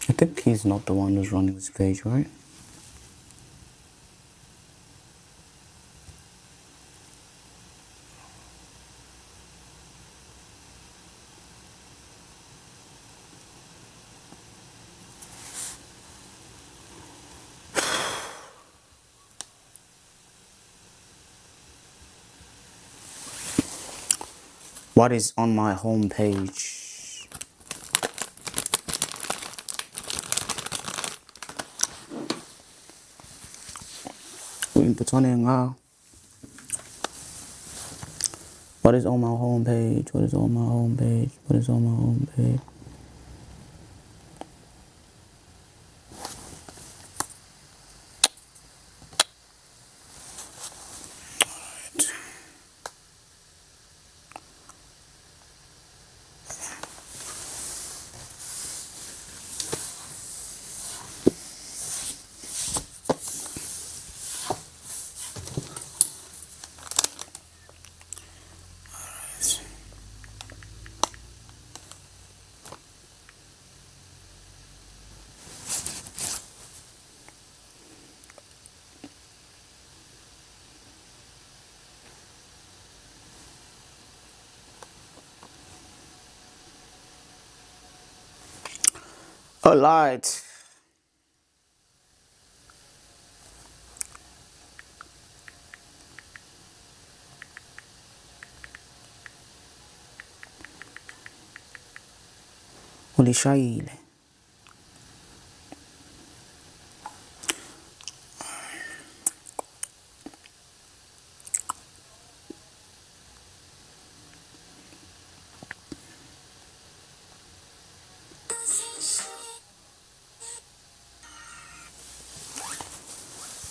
I think he's not the one who's running this page, right? What is on my home page? What is on my home page? What is on my home page? What is on my home page? Alright. Ulishayile.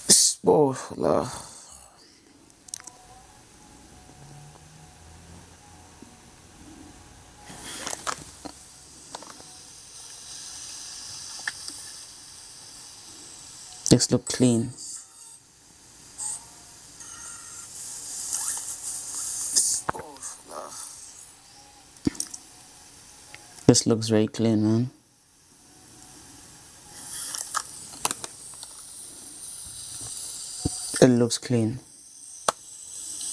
Spoiler. This look clean. This looks very clean, man. It looks clean.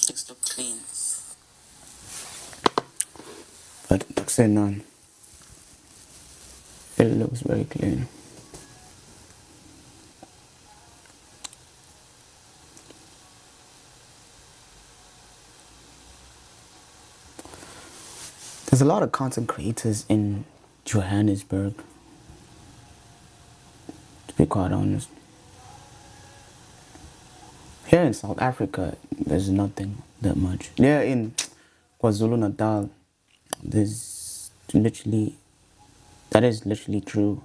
This looks clean. But say none. It looks very clean. There's a lot of content creators in Johannesburg, to be quite honest. Here in South Africa, there's nothing that much. Yeah, in KwaZulu Natal, there's literally, that is literally true.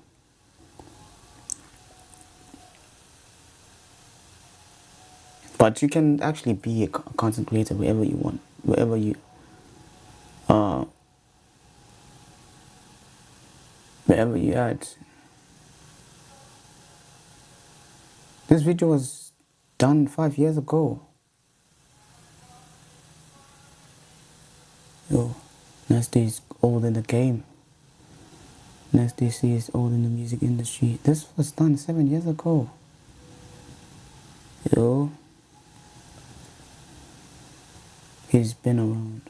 But you can actually be a content creator wherever you want, wherever you at. This video was done 5 years ago. Yo, Nasty is old in the game. Nasty C is old in the music industry. This was done 7 years ago. Yo, he's been around.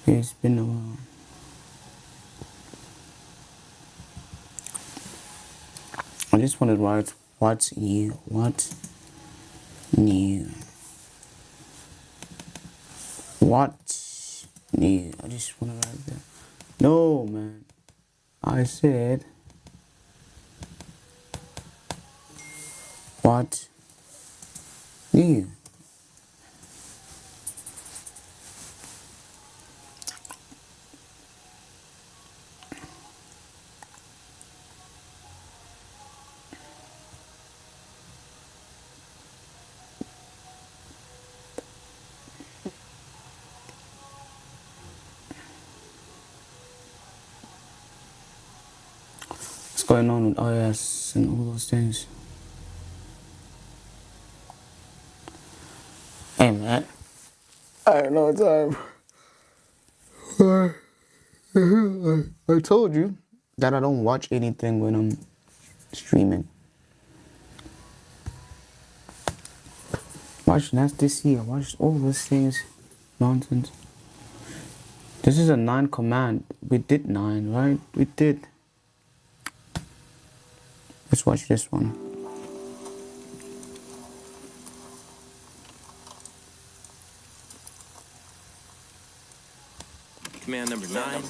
He's been around. I just wanted to write what's new, what new, what new. I just want to write that. No, man. I said what new. What's going on with iOS and all those things? Hey, man. I don't know time. I told you that I don't watch anything when I'm streaming. Watch Nasty C. I watched all those things. Nonsense. This is a 9 command. We did 9, right? We did. Let's watch this one. Command number 9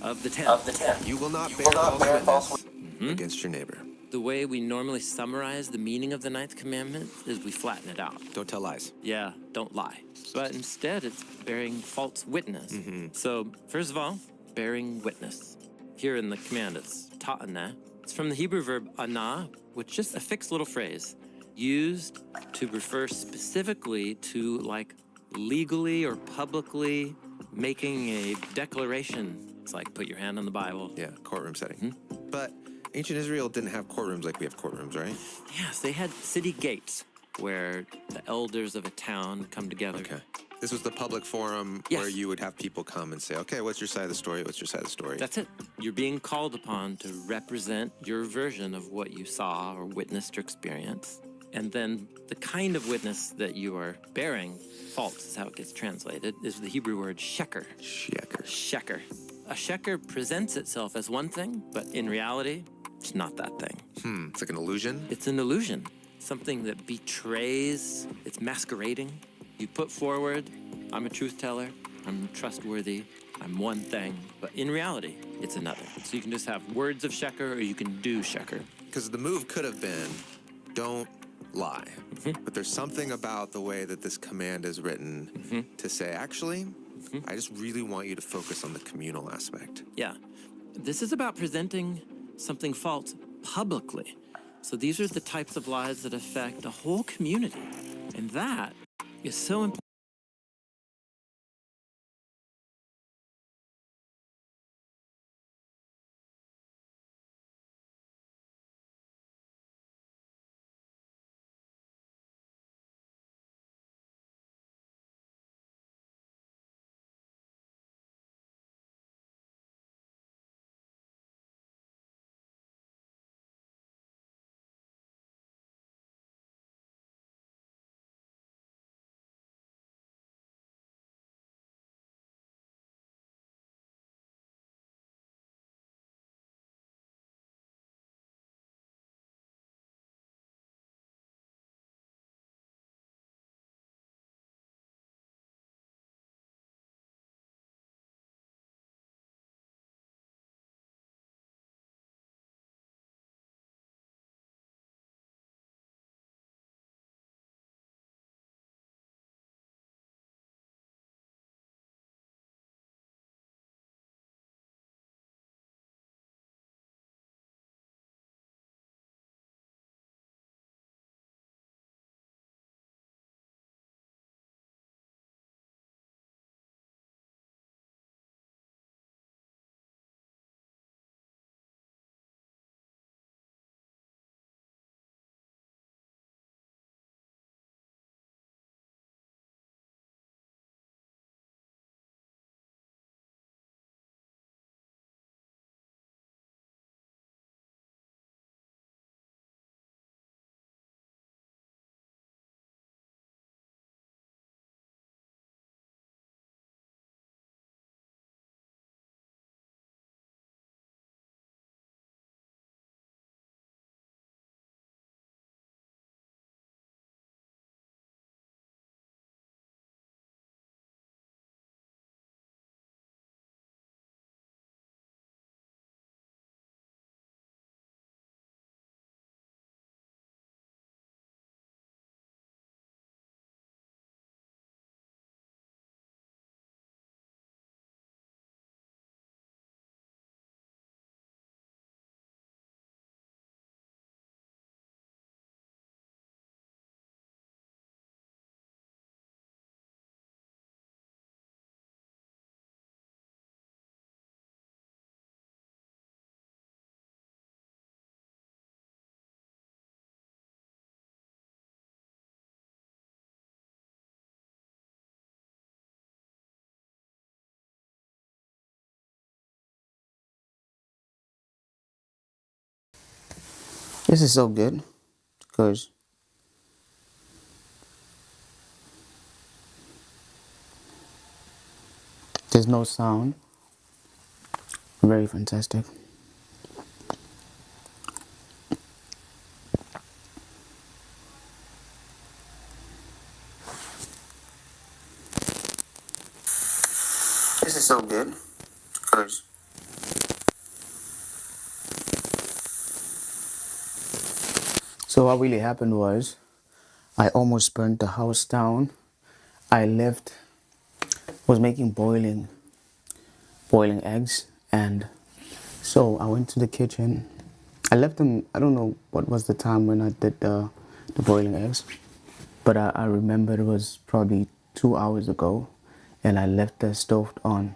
of the 10. You will not bear false witness against your neighbor. The way we normally summarize the meaning of the ninth commandment is we flatten it out. Don't tell lies. Yeah, don't lie. But instead, it's bearing false witness. So, first of all, bearing witness. Here in the command, it's ta'aneh. It's from the Hebrew verb anah, which is just a fixed little phrase used to refer specifically to like legally or publicly making a declaration. It's like put your hand on the Bible. Yeah, courtroom setting. But ancient Israel didn't have courtrooms like we have courtrooms, right? Yes, they had city gates where the elders of a town come together. Okay. This was the public forum Yes. where you would have people come and say, okay, what's your side of the story? What's your side of the story? That's it. You're being called upon to represent your version of what you saw or witnessed or experienced. And then the kind of witness that you are bearing, false is how it gets translated, is the Hebrew word sheker. Sheker. Sheker. A sheker presents itself as one thing, but in reality, it's not that thing. It's like an illusion. It's an illusion, something that betrays, it's masquerading. You put forward, I'm a truth teller, I'm trustworthy, I'm one thing, but in reality, it's another. So you can just have words of sheker or you can do sheker. Because the move could have been, don't lie. But there's something about the way that this command is written to say, actually, I just really want you to focus on the communal aspect. Yeah. This is about presenting something false publicly. So these are the types of lies that affect a whole community. And that is so important. This is so good because there's no sound. Very fantastic. This is so good because so what really happened was I almost burnt the house down. I left was making boiling eggs, and so I went to the kitchen. I left them. I don't know what was the time when I did the boiling eggs, but I remember it was probably 2 hours ago, and I left the stove on,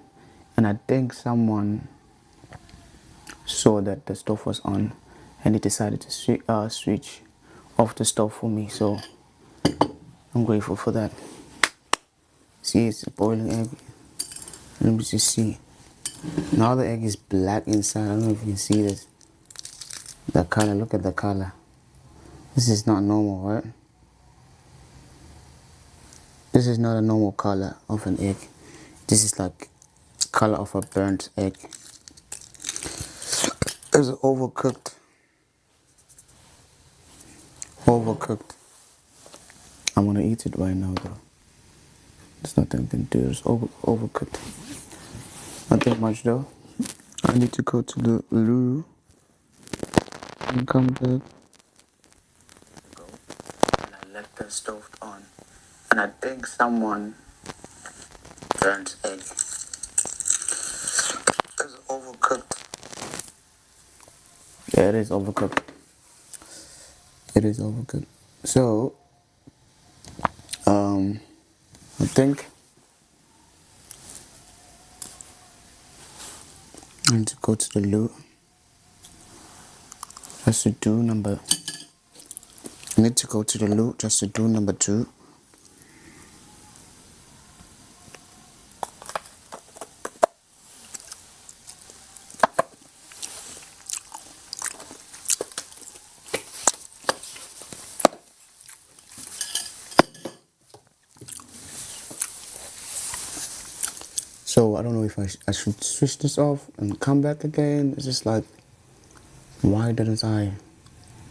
and I think someone saw that the stove was on, and he decided to switch off the stove for me. So I'm grateful for that. See, it's a boiling egg. Let me just see. Now the egg is black inside. I don't know if you can see this. The color, look at the color. This is not normal, right? This is not a normal color of an egg. This is like color of a burnt egg. It's overcooked. Overcooked. I'm gonna eat it right now though. There's nothing I can do. It's overcooked. Nothing much though. I need to go to the loo and come back. And I left the stove on. And I think someone burnt egg. It's overcooked. Yeah, it is overcooked. It is overcooked. So, I think I need to go to the loo. Just to do number. I need to go to the loo just to do number 2. So I don't know if I should switch this off and come back again. It's just like, why didn't I?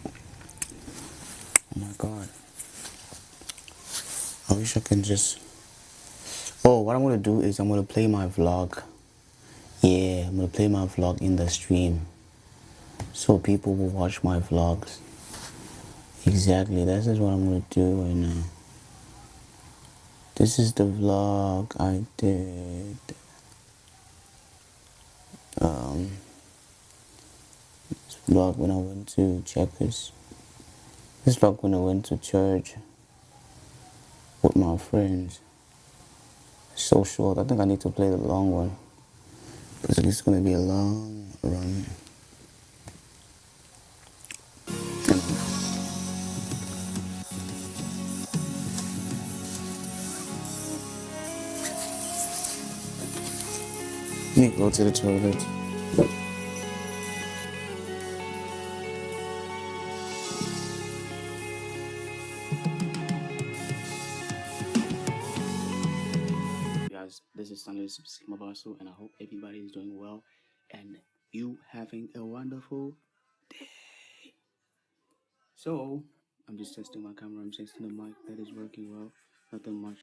Oh my god. I wish I can just. Oh, what I'm gonna do is I'm gonna play my vlog. Yeah, I'm gonna play my vlog in the stream. So people will watch my vlogs. Exactly, this is what I'm gonna do right now. This is the vlog I did. This vlog when I went to Checkers. This vlog when I went to church with my friends. So short. I think I need to play the long one. Because it's gonna be a long run. Let me go to the toilet. Guys, this is Stanley Mabasu, and I hope everybody is doing well and you having a wonderful day. So, I'm just testing my camera, I'm testing the mic, that is working well, nothing much.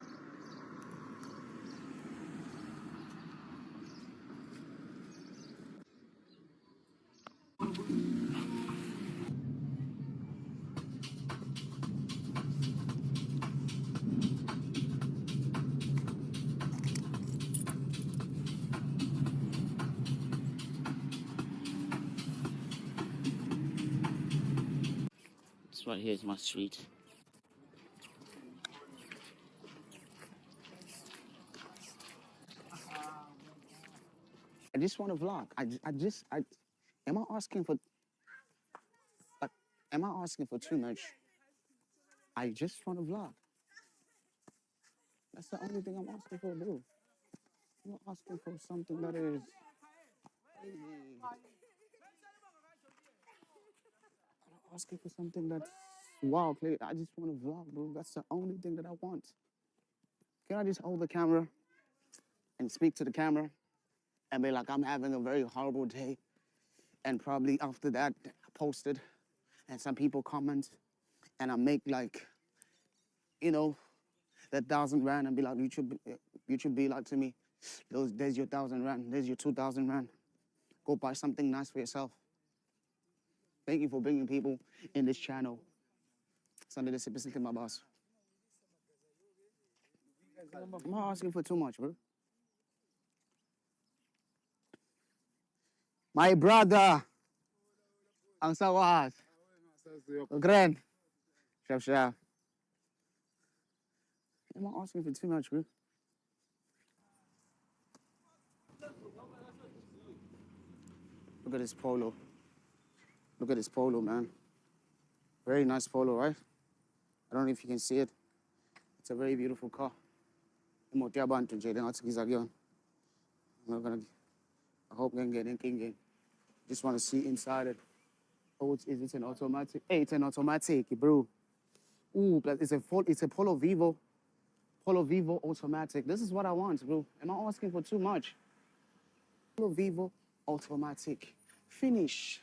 This right here is my street. I just want to vlog. Am I asking for, like, am I asking for too much? I just want to vlog. That's the only thing I'm asking for, bro. I'm not asking for something that is crazy. asking for something that's wow, play. I just want to vlog, bro. That's the only thing that I want. Can I just hold the camera and speak to the camera and be like, I'm having a very horrible day, and probably after that, I post it, and some people comment, and I make like, you know, that 1,000 rand, and be like, you should be like to me, there's your 1,000 rand, there's your 2,000 rand. Go buy something nice for yourself. Thank you for bringing people in this channel. Sunday, this is my boss. I'm not asking for too much, bro. My brother, ang sawas. Grand. Chef. I'm not asking for too much, bro. Look at this polo. Look at this polo, man. Very nice polo, right? I don't know if you can see it. It's a very beautiful car. I'm not gonna. I hope I can get in. Just want to see inside it. Oh, is it an automatic? Hey, it's an automatic, bro. Ooh, but it's a Polo Vivo. Polo Vivo automatic. This is what I want, bro. Am I asking for too much? Polo Vivo automatic. Finish.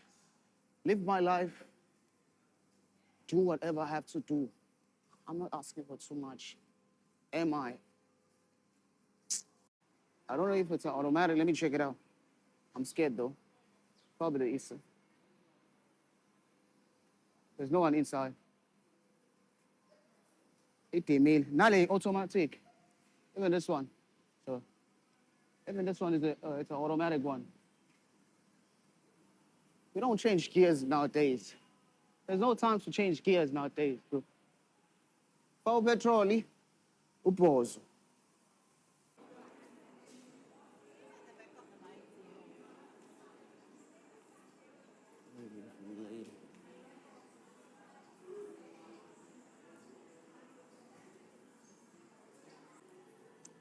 Live my life. Do whatever I have to do. I'm not asking for too much. Am I? I don't know if it's an automatic. Let me check it out. I'm scared though. Probably the Easter. There's no one inside. 80 mil. Nale automatic. Even this one. So even this one is it's an automatic one. We don't change gears nowadays. There's no time to change gears nowadays, bro. Pau petroli, upouso.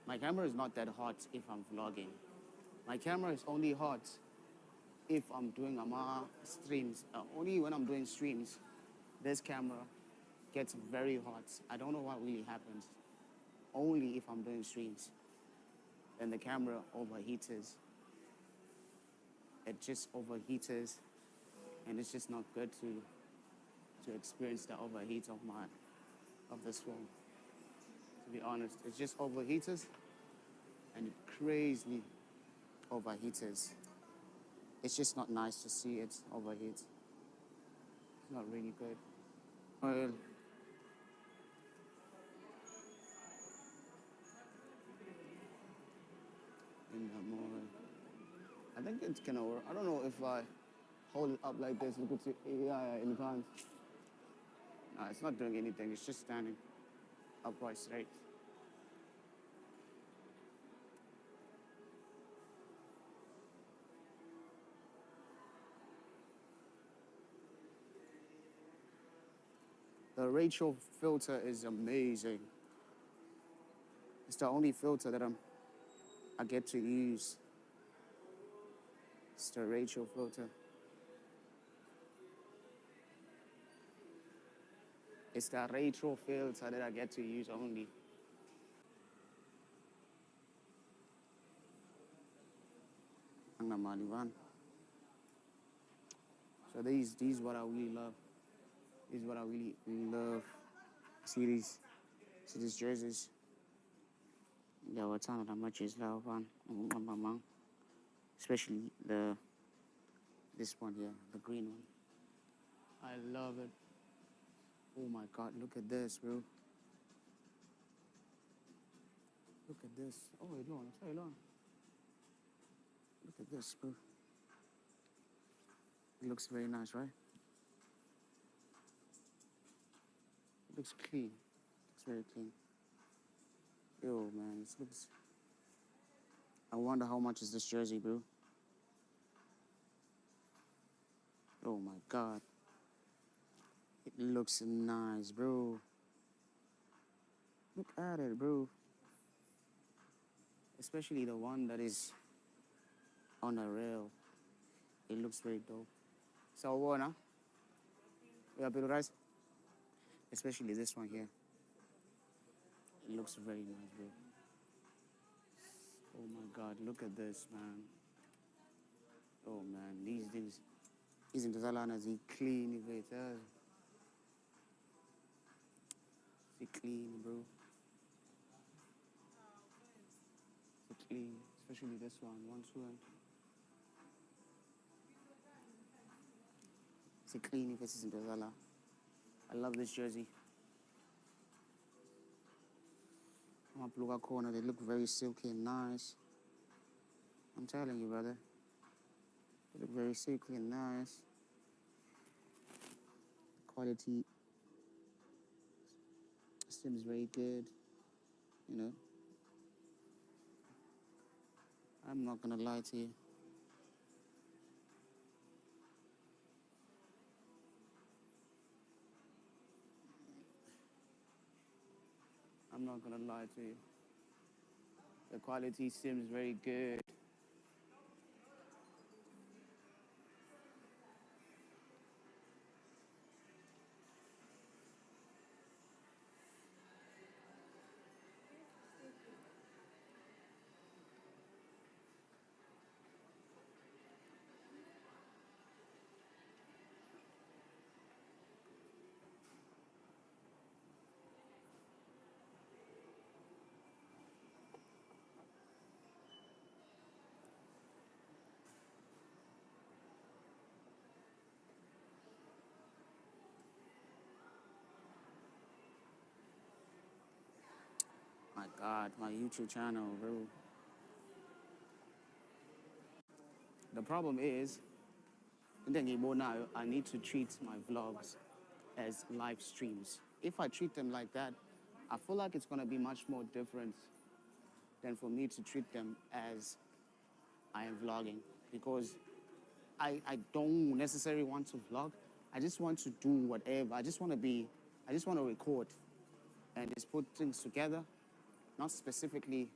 My camera is not that hot if I'm vlogging. My camera is only hot if I'm doing streams. Only when I'm doing streams, this camera gets very hot. I don't know what really happens. Only if I'm doing streams. Then the camera overheats. It just overheats, and it's just not good to experience the overheat of this phone. To be honest, it just overheats and it crazily overheats. It's just not nice to see it overheat. It's not really good. Well, in the morning. I think it's gonna work. I don't know if I hold it up like this. Look at it. Yeah, in advance. No, it's not doing anything. It's just standing upright straight. The Rachel filter is amazing. It's the only filter that I get to use. It's the Rachel filter. It's the Rachel filter that I get to use only. Ang namaliwan. So these what I really love. These what I really love. See these jerseys. Yeah, what's on how much is love one? Especially this one here, the green one. I love it. Oh my God, look at this, bro. Look at this. Oh, Elon, it's Elon. Look at this, bro. It looks very nice, right? It looks clean. It's very clean. Yo, man, this looks... I wonder how much is this jersey, bro. Oh my God. It looks nice, bro. Look at it, bro. Especially the one that is on a rail. It looks very dope. So, what, huh? Yeah, Pedro Rice. Especially this one here. It looks very nice, bro. Oh my God, look at this, man. Oh man, these things. These intestines are clean, it's clean, bro. It's clean, especially this one, 1, 2, and it's clean if it's intestine. I love this jersey. Pluga corner, they look very silky and nice. I'm telling you, brother. They look very silky and nice. Quality seems very good, you know. I'm not gonna lie to you. I'm not gonna lie to you. The quality seems very good. My God, my YouTube channel, bro. The problem is, now I need to treat my vlogs as live streams. If I treat them like that, I feel like it's gonna be much more different than for me to treat them as I am vlogging, because I don't necessarily want to vlog. I just want to do whatever. I just want to record and just put things together, not specifically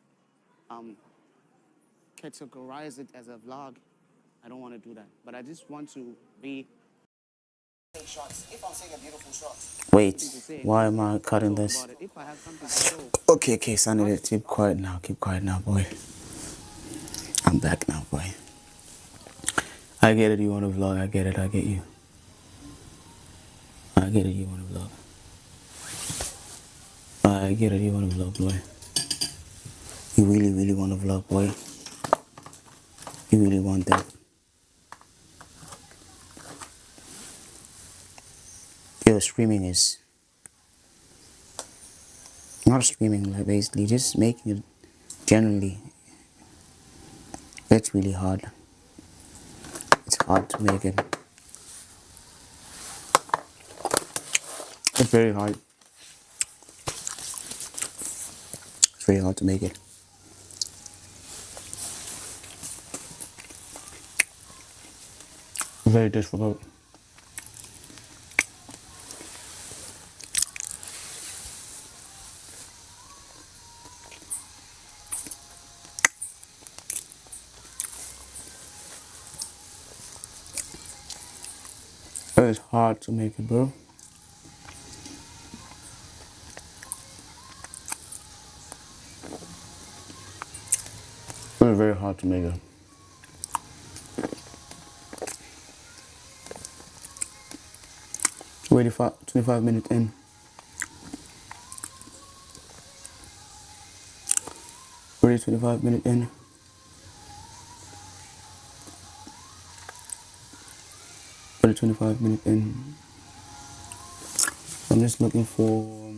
categorize it as a vlog. I don't want to do that, but I just want to be. Take shots. If I'm saying a beautiful shot. Wait, why am I cutting this? If I have something to show. Okay, Sanity, keep quiet now, boy. I'm back now, boy. I get it, you want to vlog, I get you. I get it, you want to vlog. I get it, you want to vlog, boy. You really, really want to vlog, boy. You really want that. Yo, streaming is not streaming, like basically just making it generally. It's really hard. It's hard to make it. It's very hard. It's very hard to make it. Very difficult. It's hard to make it, bro. Very, very hard to make it. Already 25 minutes in. Already 25 minutes in. Already 25 minutes in. I'm just looking for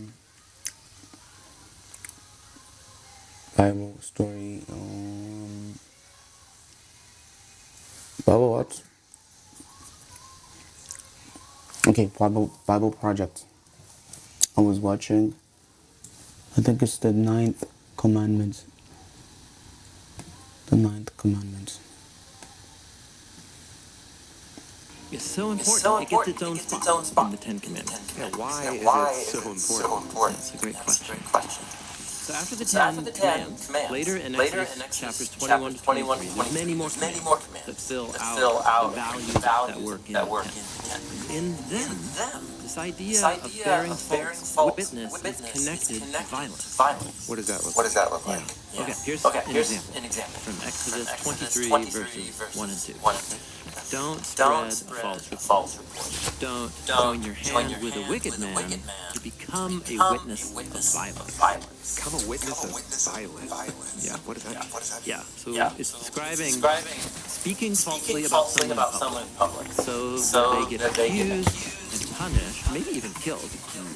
Bible story. Bible what? Okay, Bible project. I was watching. I think it's the 9th commandment. The 9th commandment. It's so important. It gets its own spot in the Ten Commandments. Yeah, why is it so important? That's a great question. So after the Ten Commands, later in Exodus chapters 21 to 23, there's many more commands that fill out the values that work in the Ten. In them, this idea of bearing false witness is connected to violence. What does that look What like? does that look like? Yeah. Okay, here's an example from Exodus 23, verses 1 and 2. Don't spread a false report. Don't join your hand with a wicked man to become a witness of violence. Become a witness of violence. Yeah. What does that mean? Yeah, so it's describing speaking falsely about someone in public so that they get accused and punished, maybe even killed,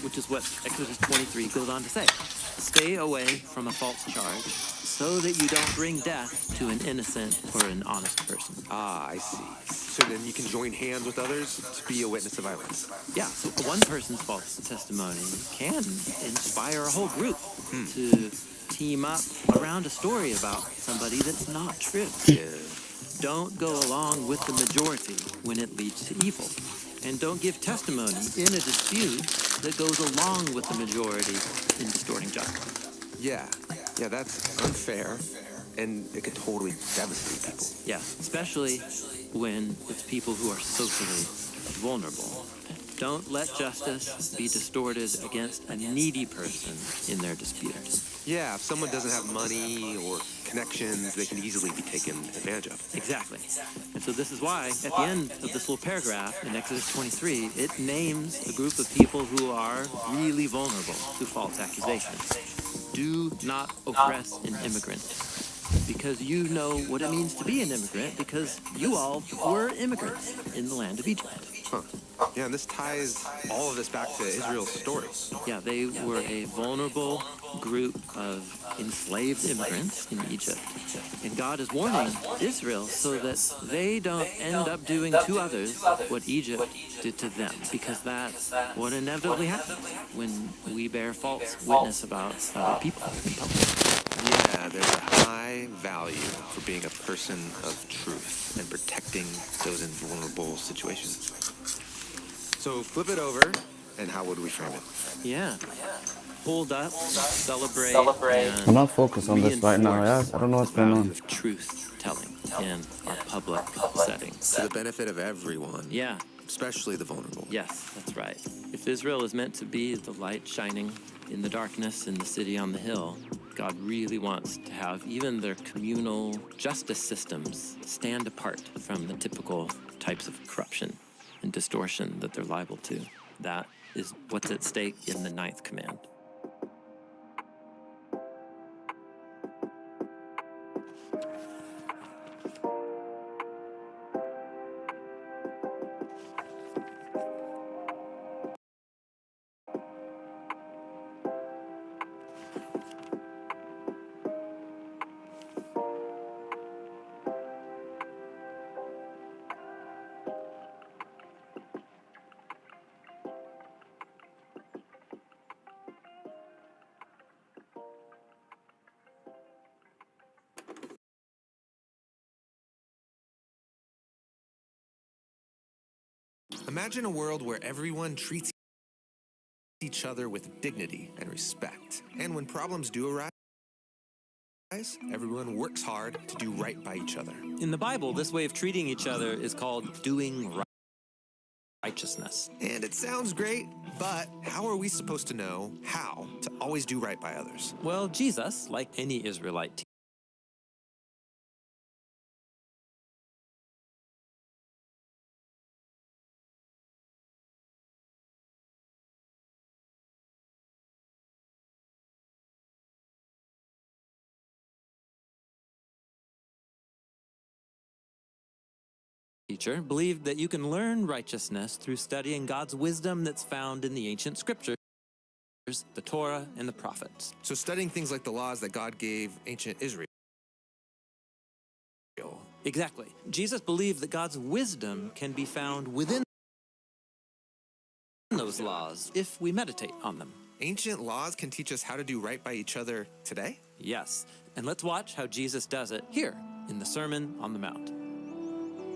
which is what Exodus 23 goes on to say. Stay away from a false charge so that you don't bring death to an innocent or an honest person. Ah, I see. So then you can join hands with others to be a witness of violence. Yeah, so one person's false testimony can inspire a whole group to team up around a story about somebody that's not true. Don't go along with the majority when it leads to evil. And don't give testimony in a dispute that goes along with the majority in distorting justice. Yeah, that's unfair, and it could totally devastate people. Yeah, especially when it's people who are socially vulnerable. Don't let justice be distorted against a needy person in their dispute. Yeah, if someone doesn't have money or connections, they can easily be taken advantage of. Exactly. And so this is why, at the end of this little paragraph in Exodus 23, it names a group of people who are really vulnerable to false accusations. Do not oppress an immigrant, because you know what it means to be an immigrant, because you all were immigrants in the land of Egypt. Huh. Yeah, and this ties all of this back to Israel's story. Yeah, they were a vulnerable group of enslaved immigrants in Egypt. And God is warning Israel so that they don't end up doing to others what Egypt did to them, because that's what inevitably happens when we bear false witness about other people in public. Yeah, there's a high value for being a person of truth and protecting those in vulnerable situations. So flip it over, and how would we frame it? Yeah. Hold up, celebrate, I'm not focused on this right now. reinforce I don't know what's the going value on. of truth telling in our public settings. To the benefit of everyone, Yeah. especially the vulnerable. Yes, that's right. If Israel is meant to be the light shining in the darkness in the city on the hill, God really wants to have even their communal justice systems stand apart from the typical types of corruption and distortion that they're liable to. That is what's at stake in the 9th command. Imagine a world where everyone treats each other with dignity and respect. And when problems do arise, everyone works hard to do right by each other. In the Bible, this way of treating each other is called doing righteousness. And it sounds great, but how are we supposed to know how to always do right by others? Well, Jesus, like any Israelite teacher, believed that you can learn righteousness through studying God's wisdom that's found in the ancient scriptures, the Torah and the prophets. So studying things like the laws that God gave ancient Israel. Exactly. Jesus believed that God's wisdom can be found within those laws if we meditate on them. Ancient laws can teach us how to do right by each other today? Yes, and let's watch how Jesus does it here in the Sermon on the Mount.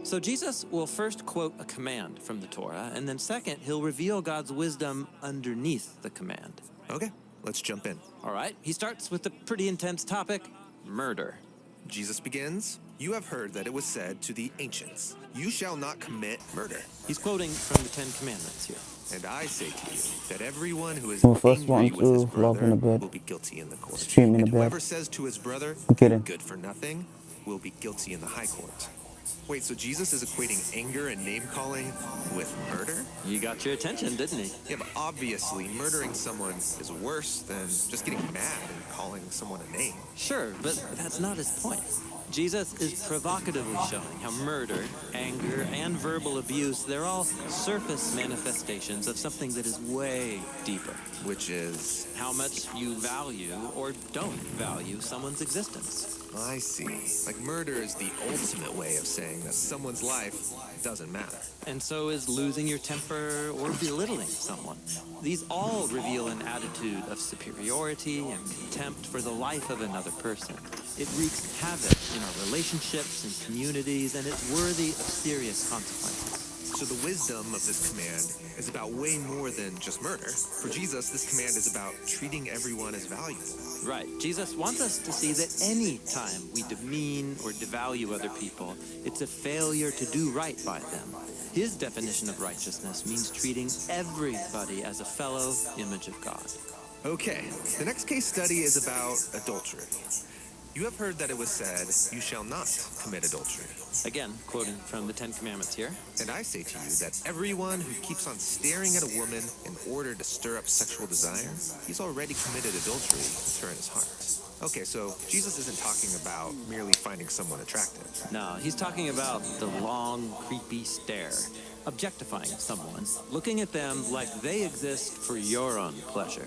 So Jesus will first quote a command from the Torah, and then second, he'll reveal God's wisdom underneath the command. Okay, let's jump in. All right, he starts with a pretty intense topic, murder. Jesus begins, "You have heard that it was said to the ancients, 'You shall not commit murder.' He's quoting from the Ten Commandments here. And I say to you that everyone who is Well, first angry one with his to log in brother a bit. will be guilty in the court. Stream in And a bit. whoever says to his brother, Get "You're in. good for nothing," will be guilty in the high court. Wait, so Jesus is equating anger and name-calling with murder? You got your attention, didn't he? Yeah, but obviously murdering someone is worse than just getting mad and calling someone a name. Sure, but that's not his point. Jesus is provocatively showing how murder, anger, and verbal abuse, they're all surface manifestations of something that is way deeper. Which is, How much you value or don't value someone's existence. I see. Like murder is the ultimate way of saying that someone's life doesn't matter. And so is losing your temper or belittling someone. These all reveal an attitude of superiority and contempt for the life of another person. It wreaks havoc in our relationships and communities, and it's worthy of serious consequences. So the wisdom of this command is about way more than just murder. For Jesus, this command is about treating everyone as valuable. Right. Jesus wants us to see that any time we demean or devalue other people, it's a failure to do right by them. His definition of righteousness means treating everybody as a fellow image of God. Okay, the next case study is about adultery. You have heard that it was said, "You shall not commit adultery." Again, quoting from the Ten Commandments here. And I say to you that everyone who keeps on staring at a woman in order to stir up sexual desire, he's already committed adultery with her in his heart. Okay, so Jesus isn't talking about merely finding someone attractive. No, he's talking about the long, creepy stare, objectifying someone, looking at them like they exist for your own pleasure.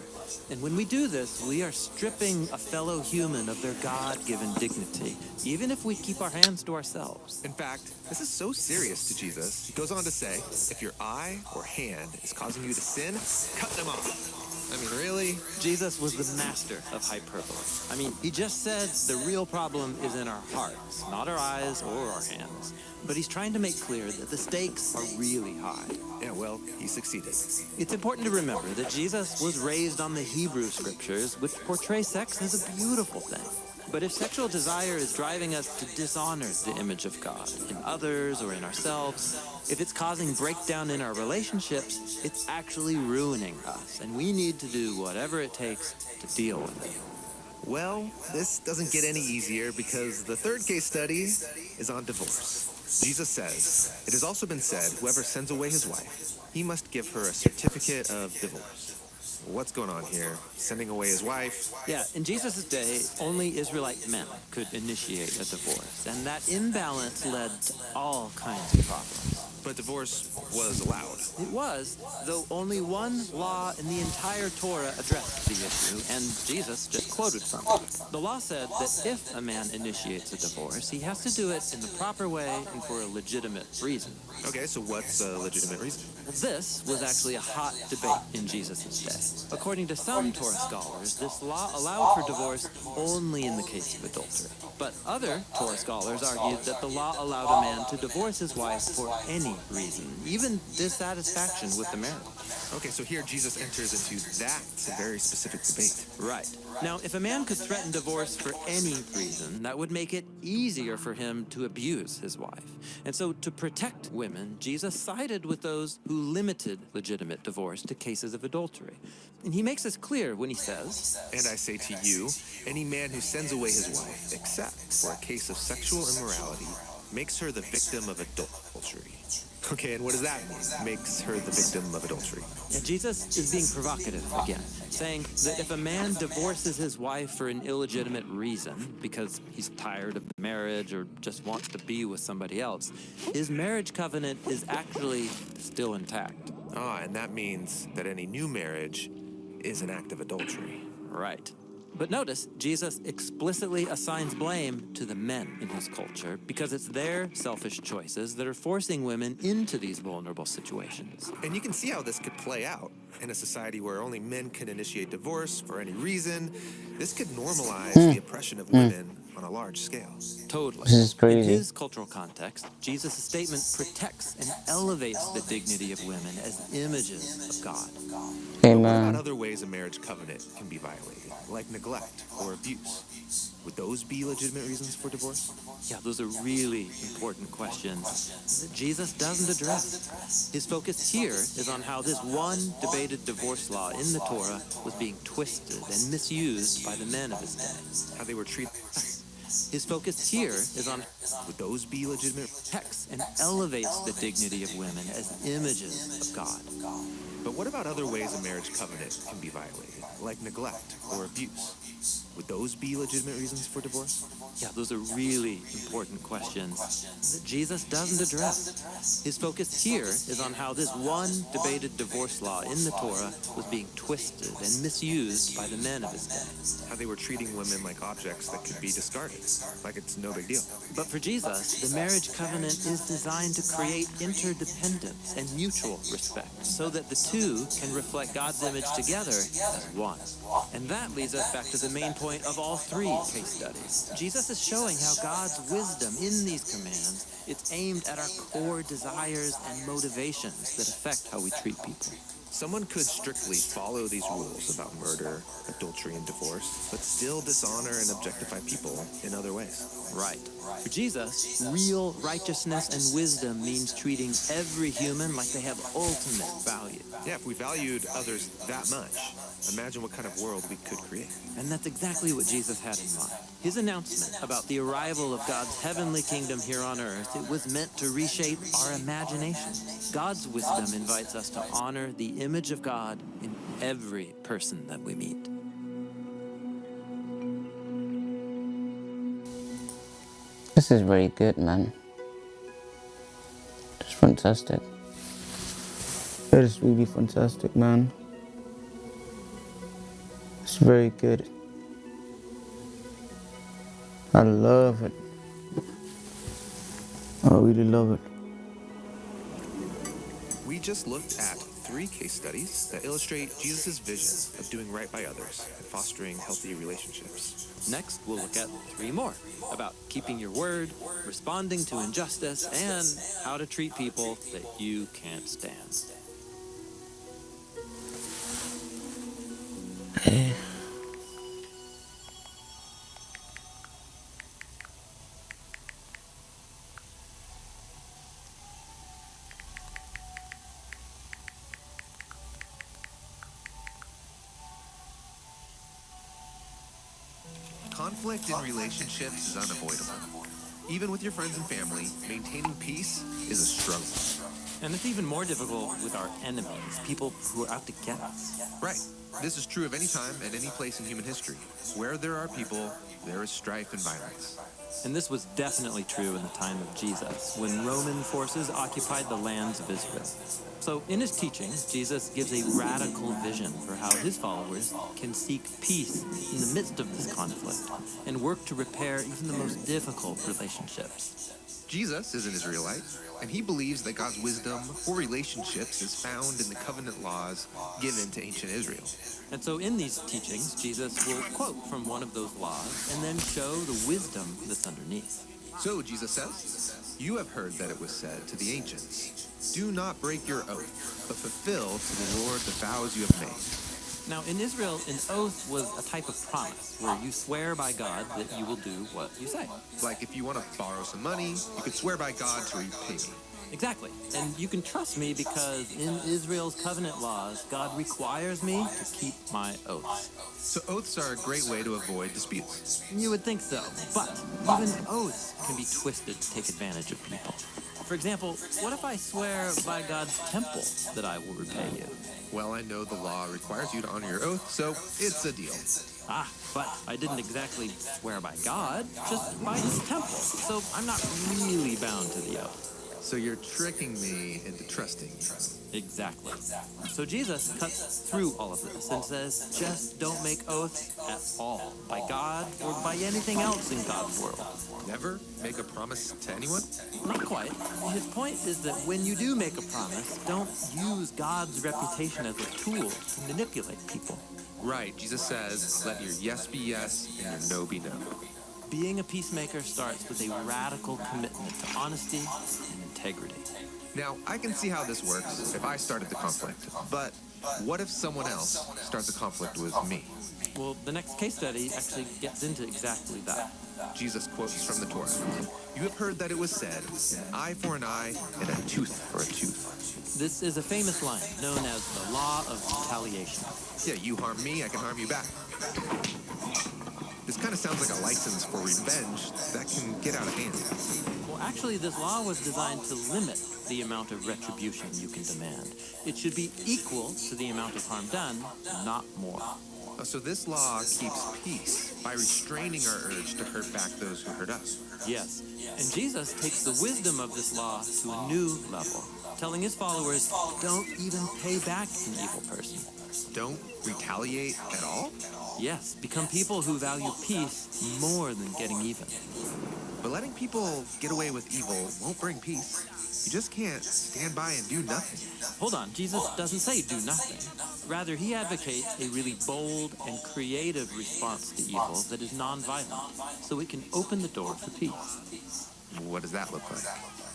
And when we do this, we are stripping a fellow human of their God-given dignity, even if we keep our hands to ourselves. In fact, this is so serious to Jesus. He goes on to say, if your eye or hand is causing you to sin, cut them off. I mean, really? Jesus was the master of hyperbole. I mean, he just said the real problem is in our hearts, not our eyes or our hands. But he's trying to make clear that the stakes are really high. Yeah, well, he succeeded. It's important to remember that Jesus was raised on the Hebrew scriptures, which portray sex as a beautiful thing. But if sexual desire is driving us to dishonor the image of God in others or in ourselves, if it's causing breakdown in our relationships, it's actually ruining us, and we need to do whatever it takes to deal with it. Well, this doesn't get any easier because the third case study is on divorce. Jesus says, "It has also been said, whoever sends away his wife, he must give her a certificate of divorce." What's going on here? Sending away his wife? Yeah, in Jesus' day, only Israelite men could initiate a divorce, and that imbalance led to all kinds of problems. But divorce was allowed. It was, though only one law in the entire Torah addressed the issue, and Jesus just quoted from it. The law said that if a man initiates a divorce, he has to do it in the proper way and for a legitimate reason. Okay, so what's a legitimate reason? This was actually a hot debate in Jesus' day. According to some Torah scholars, this law allowed for divorce only in the case of adultery. But other Torah scholars argued that the law allowed a man to divorce his wife for any reason, even dissatisfaction with the marriage. Okay, so here Jesus enters into that very specific debate. Right. Now, if a man could threaten divorce for any reason, that would make it easier for him to abuse his wife. And so, to protect women, Jesus sided with those who limited legitimate divorce to cases of adultery. And he makes this clear when he says, "And I say to you, any man who sends away his wife, except for a case of sexual immorality, makes her the victim of adultery." Okay, and what does that mean? Makes her the victim of adultery. and Jesus is being provocative again, saying that if a man divorces his wife for an illegitimate reason, because he's tired of marriage or just wants to be with somebody else, his marriage covenant is actually still intact. And that means that any new marriage is an act of adultery. Right. But notice, Jesus explicitly assigns blame to the men in his culture because it's their selfish choices that are forcing women into these vulnerable situations. And you can see how this could play out in a society where only men can initiate divorce for any reason. This could normalize the oppression of women on a large scale. Totally. This is crazy. In his cultural context, Jesus' statement protects and elevates the dignity of women as images of God. But what about Amen. other ways a marriage covenant can be violated, like neglect or abuse? Would those be legitimate reasons for divorce? Yeah, those are really important questions that Jesus doesn't address. His focus here is on how this one debated divorce law in the Torah was being twisted and misused by the men of his day. How they were treated? His focus here is on Would those be legitimate? protects and elevates the dignity of women as images of God. But what about other ways a marriage covenant can be violated, like neglect or abuse? Would those be legitimate reasons for divorce? Yeah, those are really important questions that Jesus doesn't address. His focus here is on how this one debated divorce law in the Torah was being twisted and misused by the men of his day. How they were treating women like objects that could be discarded, like it's no big deal. But for Jesus, the marriage covenant is designed to create interdependence and mutual respect so that the two can reflect God's image together as one. And that leads us back to the main point of all three case studies. Jesus is showing how God's wisdom in these commands, it's aimed at our core desires and motivations that affect how we treat people. Someone could strictly follow these rules about murder, adultery, and divorce, but still dishonor and objectify people in other ways. Right. For Jesus, real righteousness and wisdom means treating every human like they have ultimate value. Yeah, if we valued others that much, imagine what kind of world we could create. And that's exactly what Jesus had in mind. His announcement about the arrival of God's heavenly kingdom here on earth, it was meant to reshape our imagination. God's wisdom invites us to honor the image of God in every person that we meet. This is very good, man. It's fantastic. It is really fantastic, man. It's very good. I love it. I really love it. We just looked at 3 case studies that illustrate Jesus' vision of doing right by others and fostering healthy relationships. Next, we'll look at 3 more about keeping your word, responding to injustice, and how to treat people that you can't stand. Conflict in relationships is unavoidable. Even with your friends and family, maintaining peace is a struggle. And it's even more difficult with our enemies, people who are out to get us. Right. This is true of any time and any place in human history. Where there are people, there is strife and violence. And this was definitely true in the time of Jesus, when Roman forces occupied the lands of Israel. So in his teachings, Jesus gives a radical vision for how his followers can seek peace in the midst of this conflict and work to repair even the most difficult relationships. Jesus is an Israelite, and he believes that God's wisdom for relationships is found in the covenant laws given to ancient Israel. And so in these teachings, Jesus will quote from one of those laws and then show the wisdom that's underneath. So Jesus says, "You have heard that it was said to the ancients, 'Do not break your oath, but fulfill to the Lord the vows you have made.'" Now, in Israel, an oath was a type of promise where you swear by God that you will do what you say. Like if you want to borrow some money, you could swear by God to repay me. Exactly. And you can trust me because in Israel's covenant laws, God requires me to keep my oaths. So oaths are a great way to avoid disputes. You would think so, but even oaths can be twisted to take advantage of people. For example, what if I swear by God's temple that I will repay you? Well, I know the law requires you to honor your oath, so it's a deal. But I didn't exactly swear by God, just by his temple. So I'm not really bound to the oath. So you're tricking me into trusting you. Exactly. So Jesus cuts through all of this and says, just don't make oaths at all, by God or by anything else in God's world. Never make a promise to anyone? Not quite. His point is that when you do make a promise, don't use God's reputation as a tool to manipulate people. Right, Jesus says, let your yes be yes and your no be no. Being a peacemaker starts with a radical commitment to honesty and integrity. Now, I can see how this works if I started the conflict, but what if someone else starts a conflict with me? Well, the next case study actually gets into exactly that. Jesus quotes from the Torah. You have heard that it was said, an eye for an eye and a tooth for a tooth. This is a famous line known as the law of retaliation. Yeah, you harm me, I can harm you back. This kind of sounds like a license for revenge that can get out of hand. Well, actually, this law was designed to limit the amount of retribution you can demand. It should be equal to the amount of harm done, not more. So this law keeps peace by restraining our urge to hurt back those who hurt us. Yes, and Jesus takes the wisdom of this law to a new level, telling his followers, don't even pay back an evil person. Don't retaliate at all? Yes, become people who value peace more than getting even. But letting people get away with evil won't bring peace. You just can't stand by and do nothing. Hold on, Jesus doesn't say do nothing. Rather, he advocates a really bold and creative response to evil that is nonviolent, so it can open the door for peace. What does that look like?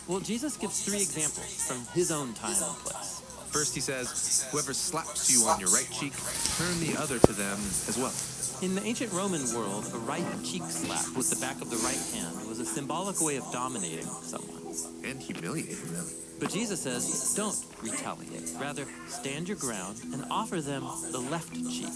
Well, Jesus gives 3 examples from his own time and place. First, he says, whoever slaps you on your right cheek, turn the other to them as well. In the ancient Roman world, a right cheek slap with the back of the right hand was a symbolic way of dominating someone. And humiliating them. But Jesus says, don't retaliate. Rather, stand your ground and offer them the left cheek.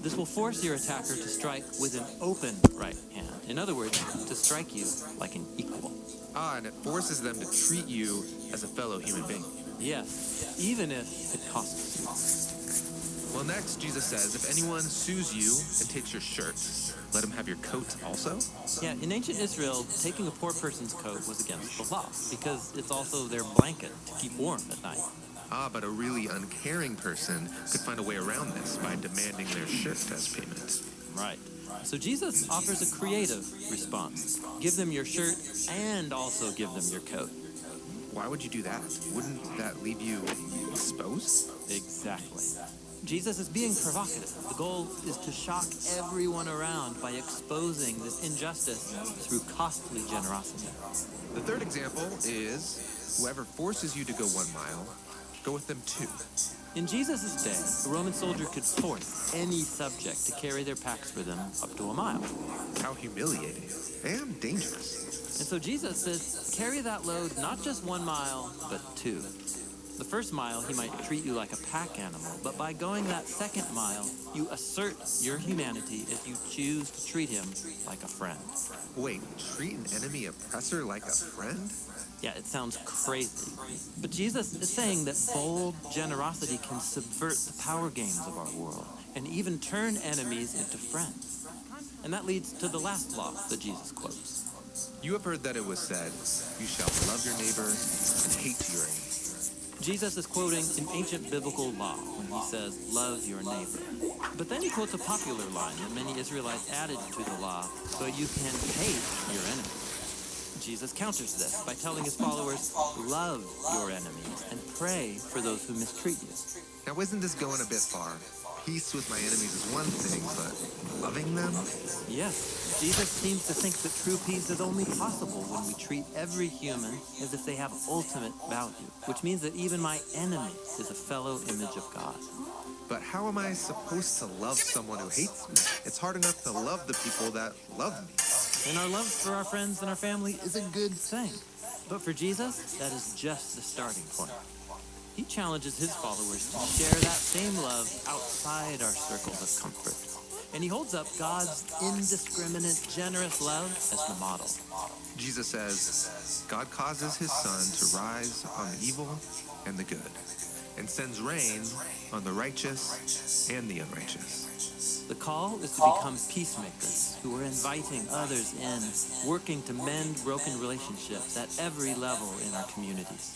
This will force your attacker to strike with an open right hand. In other words, to strike you like an equal. And it forces them to treat you as a fellow human being. Yes, even if it costs you. Well, next, Jesus says, if anyone sues you and takes your shirt, let him have your coat also? Yeah, in ancient Israel, taking a poor person's coat was against the law because it's also their blanket to keep warm at night. But a really uncaring person could find a way around this by demanding their shirt as payment. Right. So Jesus offers a creative response. Give them your shirt and also give them your coat. Why would you do that? Wouldn't that leave you exposed? Exactly. Jesus is being provocative. The goal is to shock everyone around by exposing this injustice through costly generosity. The third example is whoever forces you to go 1 mile, go with them 2. In Jesus' day, a Roman soldier could force any subject to carry their packs for them up to a mile. How humiliating and dangerous. And so Jesus says, carry that load not just 1 mile, but 2. The first mile, he might treat you like a pack animal, but by going that second mile, you assert your humanity if you choose to treat him like a friend. Wait, treat an enemy oppressor like a friend? Yeah, it sounds crazy. But Jesus is saying that bold generosity can subvert the power games of our world and even turn enemies into friends. And that leads to the last law that Jesus quotes. You have heard that it was said, you shall love your neighbor and hate your enemy. Jesus is quoting an ancient biblical law when he says, love your neighbor. But then he quotes a popular line that many Israelites added to the law, but you can hate your enemy. Jesus counters this by telling his followers, love your enemies and pray for those who mistreat you. Now, isn't this going a bit far? Peace with my enemies is one thing, but loving them? Yes, Jesus seems to think that true peace is only possible when we treat every human as if they have ultimate value, which means that even my enemy is a fellow image of God. But how am I supposed to love someone who hates me? It's hard enough to love the people that love me. And our love for our friends and our family is a good thing. But for Jesus, that is just the starting point. He challenges his followers to share that same love outside our circles of comfort. And he holds up God's indiscriminate, generous love as the model. Jesus says, God causes his sun to rise on the evil and the good, and sends rain on the righteous and the unrighteous. The call is to become peacemakers who are inviting others in, working to mend broken relationships at every level in our communities.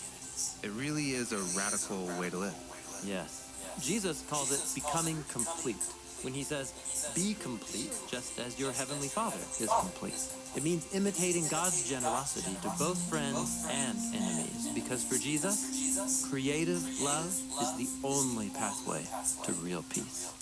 It really is a radical way to live. Yes. Jesus calls it becoming complete when he says, be complete just as your heavenly Father is complete. It means imitating God's generosity to both friends and enemies, because for Jesus, creative love is the only pathway to real peace.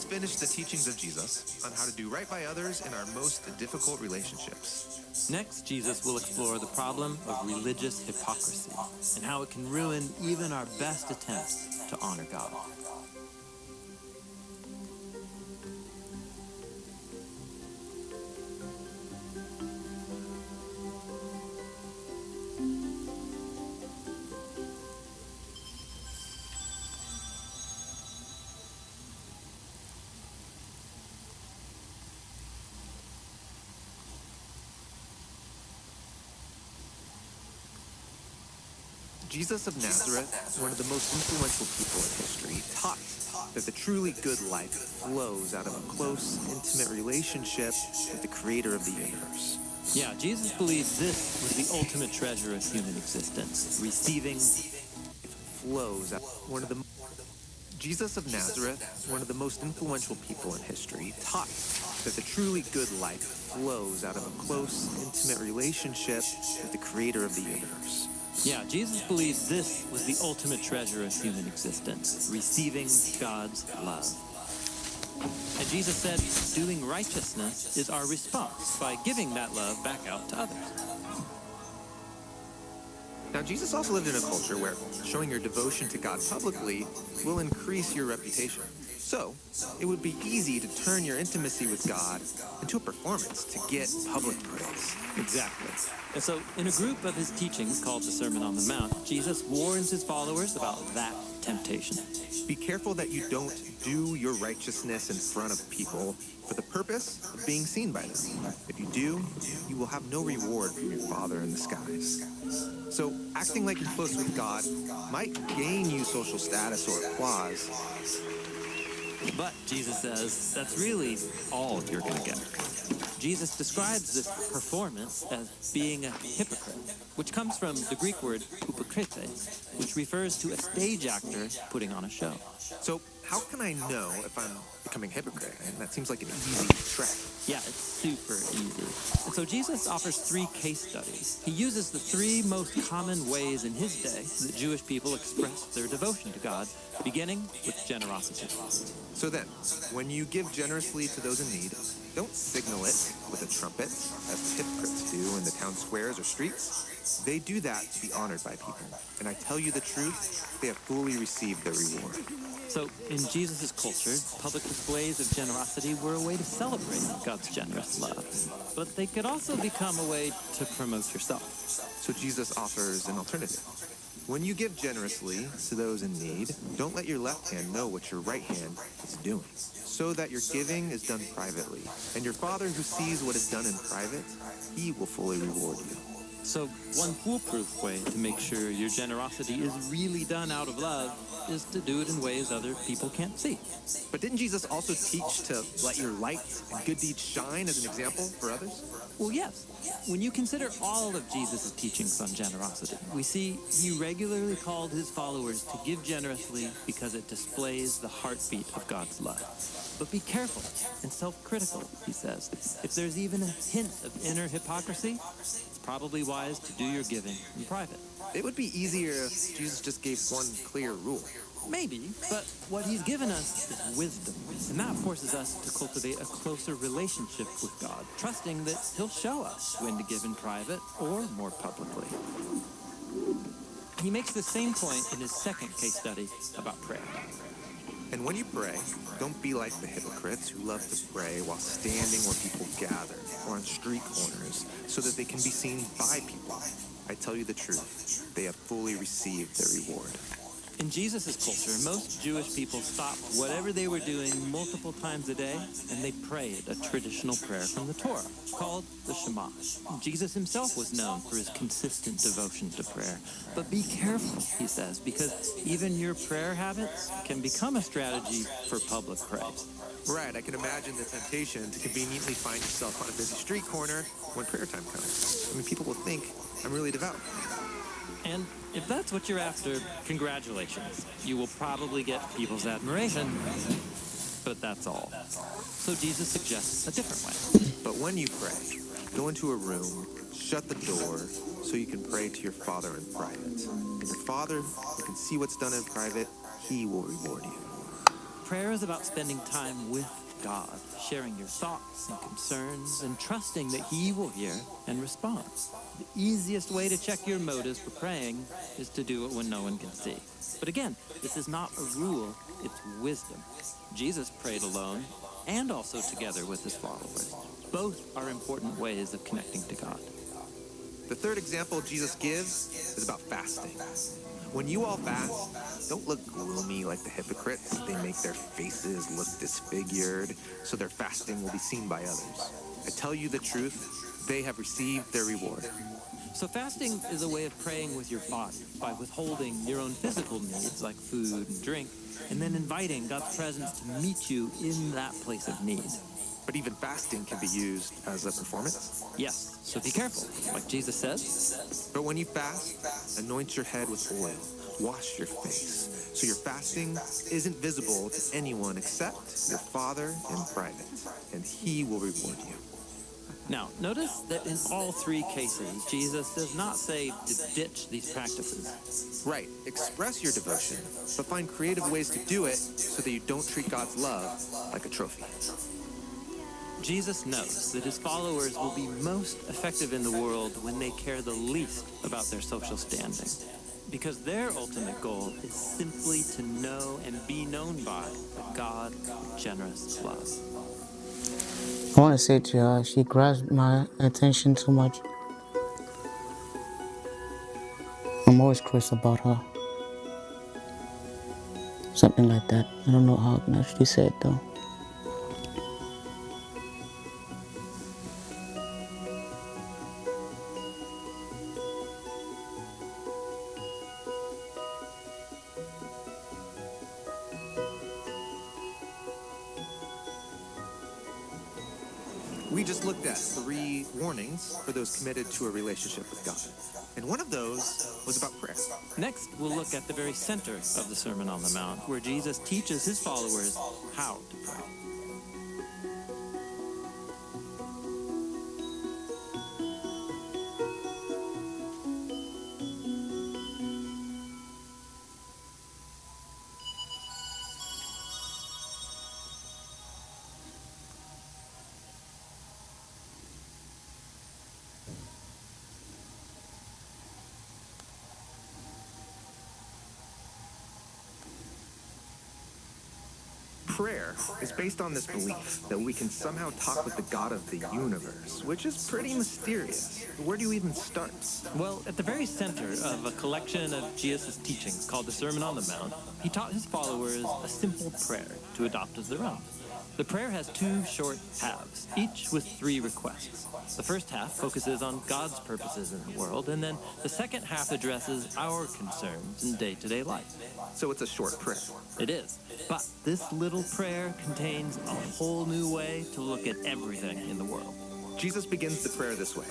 finished the teachings of Jesus on how to do right by others in our most difficult relationships. Next, Jesus will explore the problem of religious hypocrisy and how it can ruin even our best attempts to honor God. Jesus of Nazareth, one of the most influential people in history, taught that the truly good life flows out of a close, intimate relationship with the creator of the universe. Yeah, Jesus believed this was the ultimate treasure of human existence, receiving Flows out. Jesus of Nazareth, one of the most influential people in history, taught that the truly good life flows out of a close, intimate relationship with the creator of the universe. Yeah, Jesus believed this was the ultimate treasure of human existence, receiving God's love. And Jesus said, doing righteousness is our response by giving that love back out to others. Now, Jesus also lived in a culture where showing your devotion to God publicly will increase your reputation. So, it would be easy to turn your intimacy with God into a performance to get public praise. Exactly. And so, in a group of his teachings called the Sermon on the Mount, Jesus warns his followers about that temptation. Be careful that you don't do your righteousness in front of people for the purpose of being seen by them. If you do, you will have no reward from your Father in the skies. So, acting like you're close with God might gain you social status or applause. But Jesus says that's really all you're going to get. Jesus describes this performance as being a hypocrite, which comes from the Greek word hypokrites, which refers to a stage actor putting on a show. So, how can I know if I'm becoming a hypocrite? And that seems like an easy trick. Yeah, it's super easy. And so Jesus offers 3 case studies. He uses the 3 most common ways in his day that Jewish people expressed their devotion to God, beginning with generosity. So then, when you give generously to those in need, don't signal it with a trumpet, as the hypocrites do in the town squares or streets. They do that to be honored by people. And I tell you the truth, they have fully received their reward. So, in Jesus' culture, public displays of generosity were a way to celebrate God's generous love. But they could also become a way to promote yourself. So Jesus offers an alternative. When you give generously to those in need, don't let your left hand know what your right hand is doing, so that your giving is done privately. And your Father who sees what is done in private, he will fully reward you. So, one foolproof way to make sure your generosity is really done out of love is to do it in ways other people can't see. But didn't Jesus also teach to let your light and good deeds shine as an example for others? Well, yes. When you consider all of Jesus' teachings on generosity, we see he regularly called his followers to give generously because it displays the heartbeat of God's love. But be careful and self-critical, he says. If there's even a hint of inner hypocrisy, it's probably wise to do your giving in private. It would be easier if Jesus just gave one clear rule. Maybe, but what he's given us is wisdom, and that forces us to cultivate a closer relationship with God, trusting that he'll show us when to give in private or more publicly. He makes the same point in his second case study about prayer. And when you pray, don't be like the hypocrites who love to pray while standing where people gather or on street corners so that they can be seen by people. I tell you the truth, they have fully received their reward. In Jesus' culture, most Jewish people stopped whatever they were doing multiple times a day, and they prayed a traditional prayer from the Torah, called the Shema. Jesus himself was known for his consistent devotion to prayer. But be careful, he says, because even your prayer habits can become a strategy for public praise. Right, I can imagine the temptation to conveniently find yourself on a busy street corner when prayer time comes. I mean, people will think I'm really devout. And if that's what you're after, congratulations. You will probably get people's admiration, but that's all. So Jesus suggests a different way. But when you pray, go into a room, shut the door, so you can pray to your Father in private. And your Father, who can see what's done in private, he will reward you. prayer is about spending time with God, sharing your thoughts and concerns, and trusting that He will hear and respond. The easiest way to check your motives for praying is to do it when no one can see. But again, this is not a rule, it's wisdom. Jesus prayed alone and also together with His followers. Both are important ways of connecting to God. The third example Jesus gives is about fasting. When you all fast, don't look gloomy like the hypocrites. They make their faces look disfigured, so their fasting will be seen by others. I tell you the truth, they have received their reward. So fasting is a way of praying with your body by withholding your own physical needs like food and drink, and then inviting God's presence to meet you in that place of need. But even fasting can be used as a performance. Yes, so be careful, like Jesus says. But when you fast, anoint your head with oil, wash your face, so your fasting isn't visible to anyone except your Father in private, and He will reward you. Now, notice that in all three cases, Jesus does not say to ditch these practices. Right, express your devotion, but find creative ways to do it so that you don't treat God's love like a trophy. Jesus knows that His followers will be most effective in the world when they care the least about their social standing, because their ultimate goal is simply to know and be known by a God of generous love. I want to say to her, she grabs my attention too much. I'm always curious about her. Something like that. I don't know how I can actually say it though. We just looked at 3 warnings for those committed to a relationship with God. And one of those was about prayer. Next, we'll look at the very center of the Sermon on the Mount, where Jesus teaches His followers how to pray. Prayer is based on this belief that we can somehow talk with the God of the universe, which is pretty mysterious. Where do you even start? Well, at the very center of a collection of Jesus' teachings called the Sermon on the Mount, He taught His followers a simple prayer to adopt as their own. The prayer has 2 short halves, each with 3 requests. The first half focuses on God's purposes in the world, and then the second half addresses our concerns in day-to-day life. So it's a short prayer. It is. But this little prayer contains a whole new way to look at everything in the world. Jesus begins the prayer this way: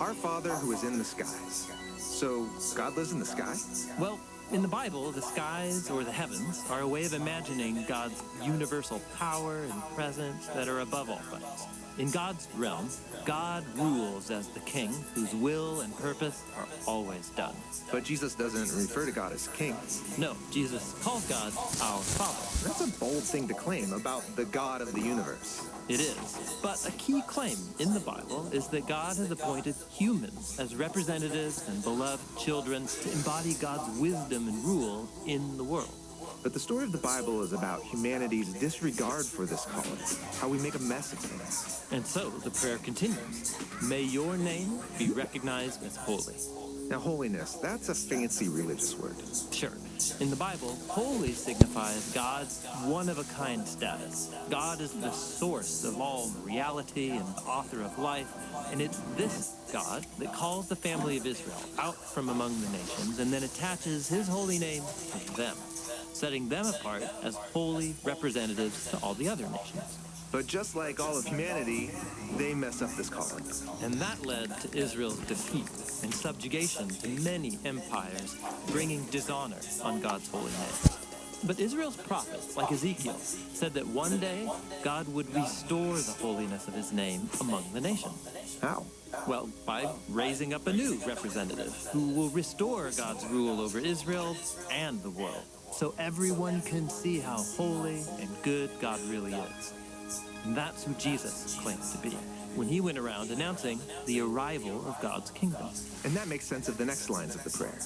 Our Father who is in the skies. So God lives in the sky? Well, in the Bible, the skies or the heavens are a way of imagining God's universal power and presence that are above all things. In God's realm, God rules as the king whose will and purpose are always done. But Jesus doesn't refer to God as king. No, Jesus calls God our Father. That's a bold thing to claim about the God of the universe. It is. But a key claim in the Bible is that God has appointed humans as representatives and beloved children to embody God's wisdom and rule in the world. But the story of the Bible is about humanity's disregard for this calling, how we make a mess of things. And so the prayer continues. May your name be recognized as holy. Now, holiness, that's a fancy religious word. Sure. In the Bible, holy signifies God's one-of-a-kind status. God is the source of all reality and the author of life, and it's this God that calls the family of Israel out from among the nations and then attaches His holy name to them, setting them apart as holy representatives to all the other nations. But just like all of humanity, they mess up this calling. And that led to Israel's defeat and subjugation to many empires, bringing dishonor on God's holy name. But Israel's prophets, like Ezekiel, said that one day God would restore the holiness of His name among the nations. How? Well, by raising up a new representative who will restore God's rule over Israel and the world. so everyone can see how holy and good God really is. And that's who Jesus claimed to be when he went around announcing the arrival of God's kingdom. And that makes sense of the next lines of the prayer.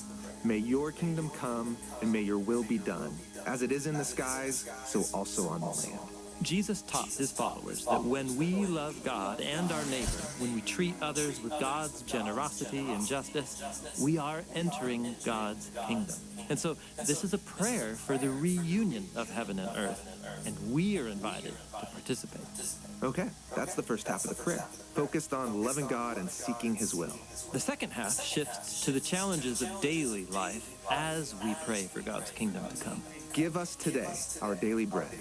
May your kingdom come and may your will be done, as it is in the skies, so also on the land. Jesus taught his followers that when we love God and our neighbor, when we treat others with God's generosity and justice, we are entering God's kingdom. And so this is a prayer for the reunion of heaven and earth, and we are invited to participate. Okay, that's the first half of the prayer, focused on loving God and seeking his will. The second half shifts to the challenges of daily life as we pray for God's kingdom to come. Give us today our daily bread.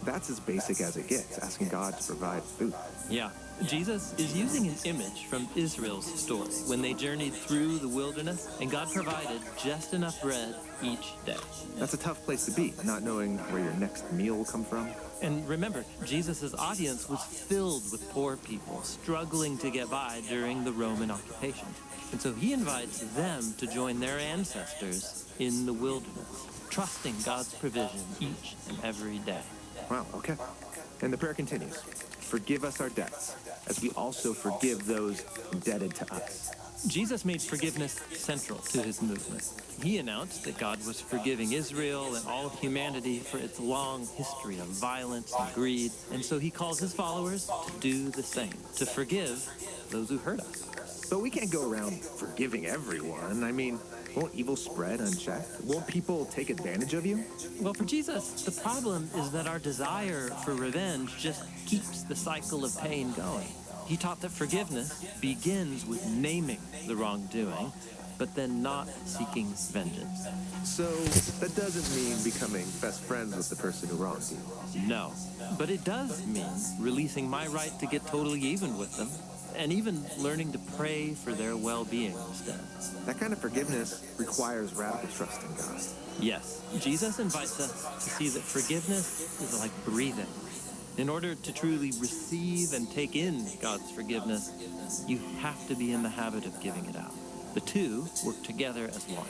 That's as basic as it gets, asking God to provide food. Yeah, Jesus is using an image from Israel's story when they journeyed through the wilderness and God provided just enough bread each day. That's a tough place to be, not knowing where your next meal will come from. And remember, Jesus' audience was filled with poor people struggling to get by during the Roman occupation. And so he invites them to join their ancestors in the wilderness, trusting God's provision each and every day. Wow, okay. And the prayer continues. Forgive us our debts, as we also forgive those indebted to us. Jesus made forgiveness central to his movement. He announced that God was forgiving Israel and all of humanity for its long history of violence and greed. And so he calls his followers to do the same, to forgive those who hurt us. But we can't go around forgiving everyone. I mean, won't evil spread unchecked? Won't people take advantage of you? Well, for Jesus, the problem is that our desire for revenge just keeps the cycle of pain going. He taught that forgiveness begins with naming the wrongdoing, but then not seeking vengeance. So that doesn't mean becoming best friends with the person who wronged you. No, but it does mean releasing my right to get totally even with them, and even learning to pray for their well-being instead. That kind of forgiveness requires radical trust in God. Yes, Jesus invites us to see that forgiveness is like breathing. In order to truly receive and take in God's forgiveness, you have to be in the habit of giving it out. The two work together as one.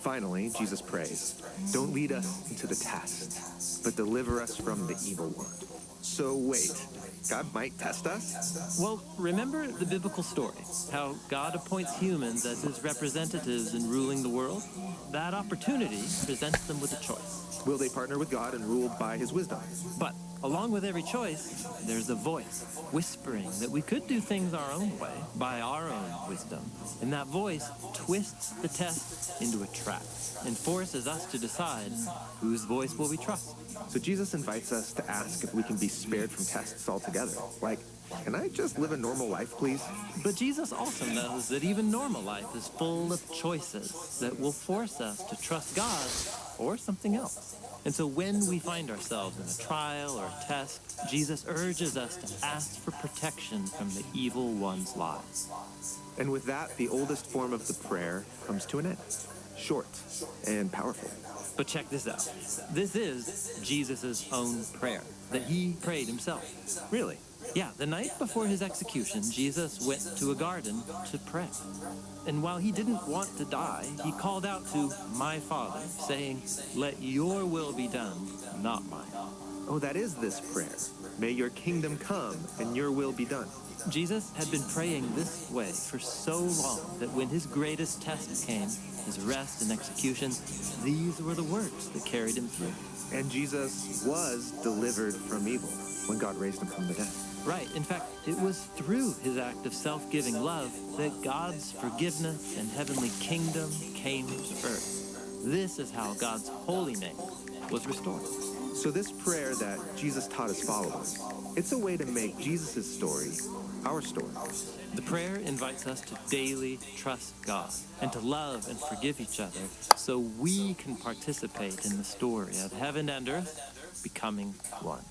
Finally, Jesus prays, don't lead us into the test, but deliver us from the evil one. So wait, God might test us? Well, remember the biblical story, how God appoints humans as his representatives in ruling the world? That opportunity presents them with a choice. Will they partner with God and rule by his wisdom? But along with every choice, there's a voice whispering that we could do things our own way, by our own wisdom. And that voice twists the test into a trap and forces us to decide whose voice will we trust. So Jesus invites us to ask if we can be spared from tests altogether. Like, can I just live a normal life, please? But Jesus also knows that even normal life is full of choices that will force us to trust God or something else. And so when we find ourselves in a trial or a test, Jesus urges us to ask for protection from the evil one's lies. And with that, the oldest form of the prayer comes to an end. Short and powerful. But check this out. This is Jesus' own prayer that he prayed himself. Really? Yeah, the night before his execution, Jesus went to a garden to pray. And while he didn't want to die, he called out to my Father, saying, "Let your will be done, not mine." Oh, that is this prayer. May your kingdom come and your will be done. Jesus had been praying this way for so long that when his greatest test came, his arrest and execution, these were the words that carried him through. And Jesus was delivered from evil when God raised him from the dead. Right. In fact, it was through his act of self-giving love that God's forgiveness and heavenly kingdom came to earth. This is how God's holy name was restored. So this prayer that Jesus taught his followers, it's a way to make Jesus' story our story. The prayer invites us to daily trust God and to love and forgive each other so we can participate in the story of heaven and earth becoming one.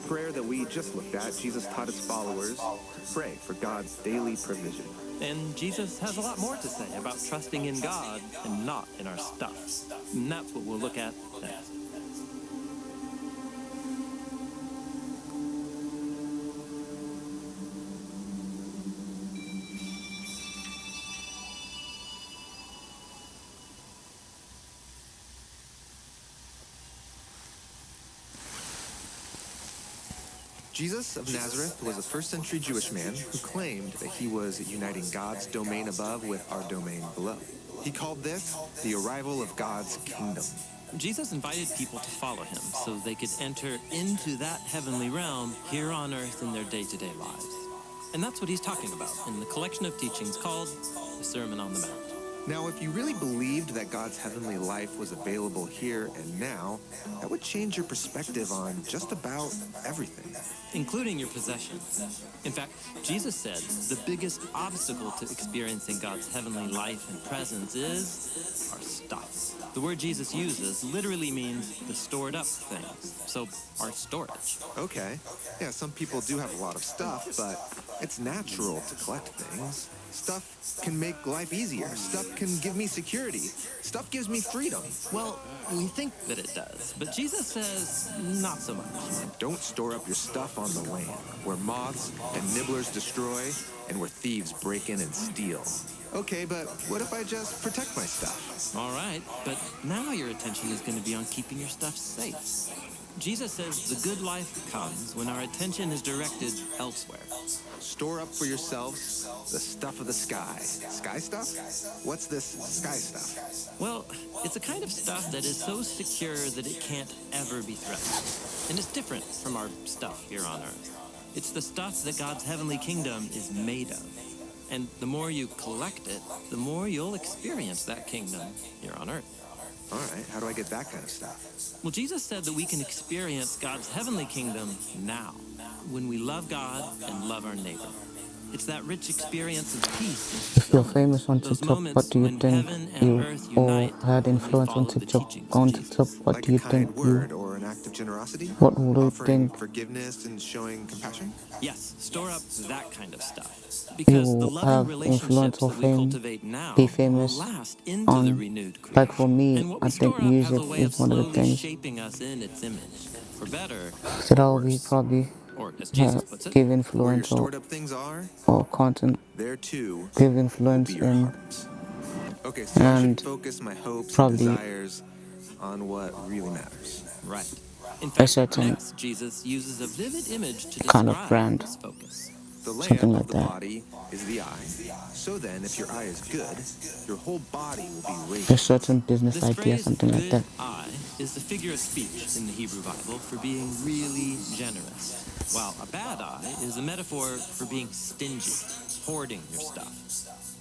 prayer that we just looked at, Jesus taught his followers to pray for God's daily provision. And Jesus has a lot more to say about trusting in God and not in our stuff. And that's what we'll look at next. Jesus of Nazareth was a first century Jewish man who claimed that he was uniting God's domain above with our domain below. He called this the arrival of God's kingdom. Jesus invited people to follow him so they could enter into that heavenly realm here on earth in their day-to-day lives. And that's what he's talking about in the collection of teachings called the Sermon on the Mount. Now, if you really believed that God's heavenly life was available here and now, that would change your perspective on just about everything. Including your possessions. In fact, Jesus said the biggest obstacle to experiencing God's heavenly life and presence is our stuff. The word Jesus uses literally means the stored up things, so our storage. Okay, yeah, some people do have a lot of stuff, but it's natural to collect things. Stuff can make life easier. Stuff can give me security. Stuff gives me freedom. Well, we think that it does, but Jesus says not so much. Don't store up your stuff on the land, where moths and nibblers destroy and where thieves break in and steal. Okay, but what if I just protect my stuff? All right, but now your attention is going to be on keeping your stuff safe. Jesus says the good life comes when our attention is directed elsewhere. Store up for yourselves the stuff of the sky. Sky stuff? What's this sky stuff? Well, it's a kind of stuff that is so secure that it can't ever be threatened. And it's different from our stuff here on Earth. It's the stuff that God's heavenly kingdom is made of. And the more you collect it, the more you'll experience that kingdom here on Earth. All right, how do I get that kind of stuff? Well, Jesus said that we can experience God's heavenly kingdom now, when we love God and love our neighbor. It's that rich experience of peace. If you're famous on Those TikTok, moments what do you when think heaven and you earth or unite had when we influence on follow the TikTok? teachings of On Jesus. TikTok, what Like do you a kind think word you? or an act of generosity? What would you Offering think forgiveness and showing compassion? Yes, store up that kind of stuff. Because the you loving have relationships influence that of we fame? cultivate now Be will famous last into the on, renewed creation. like for me, And what I we think store up has music a way of is one of the slowly things shaping us in its image, for better that or I'll be worse. probably Or, as Jesus have, puts it, give Where your influence stored up things are, or content, there too give will influence be your in, hearts. Okay, so I should and focus my hopes and probably desires on what really matters. right. In a fact, certain next, Jesus uses a vivid image to kind of describe brand, this focus. The something lamp like of the that. body is the eye. So then, if your eye is good, your whole body will be A radiant. certain business This idea, phrase, something like good that. eye, is the figure of speech in the Hebrew Bible for being really generous, while a bad eye is a metaphor for being stingy, hoarding your stuff.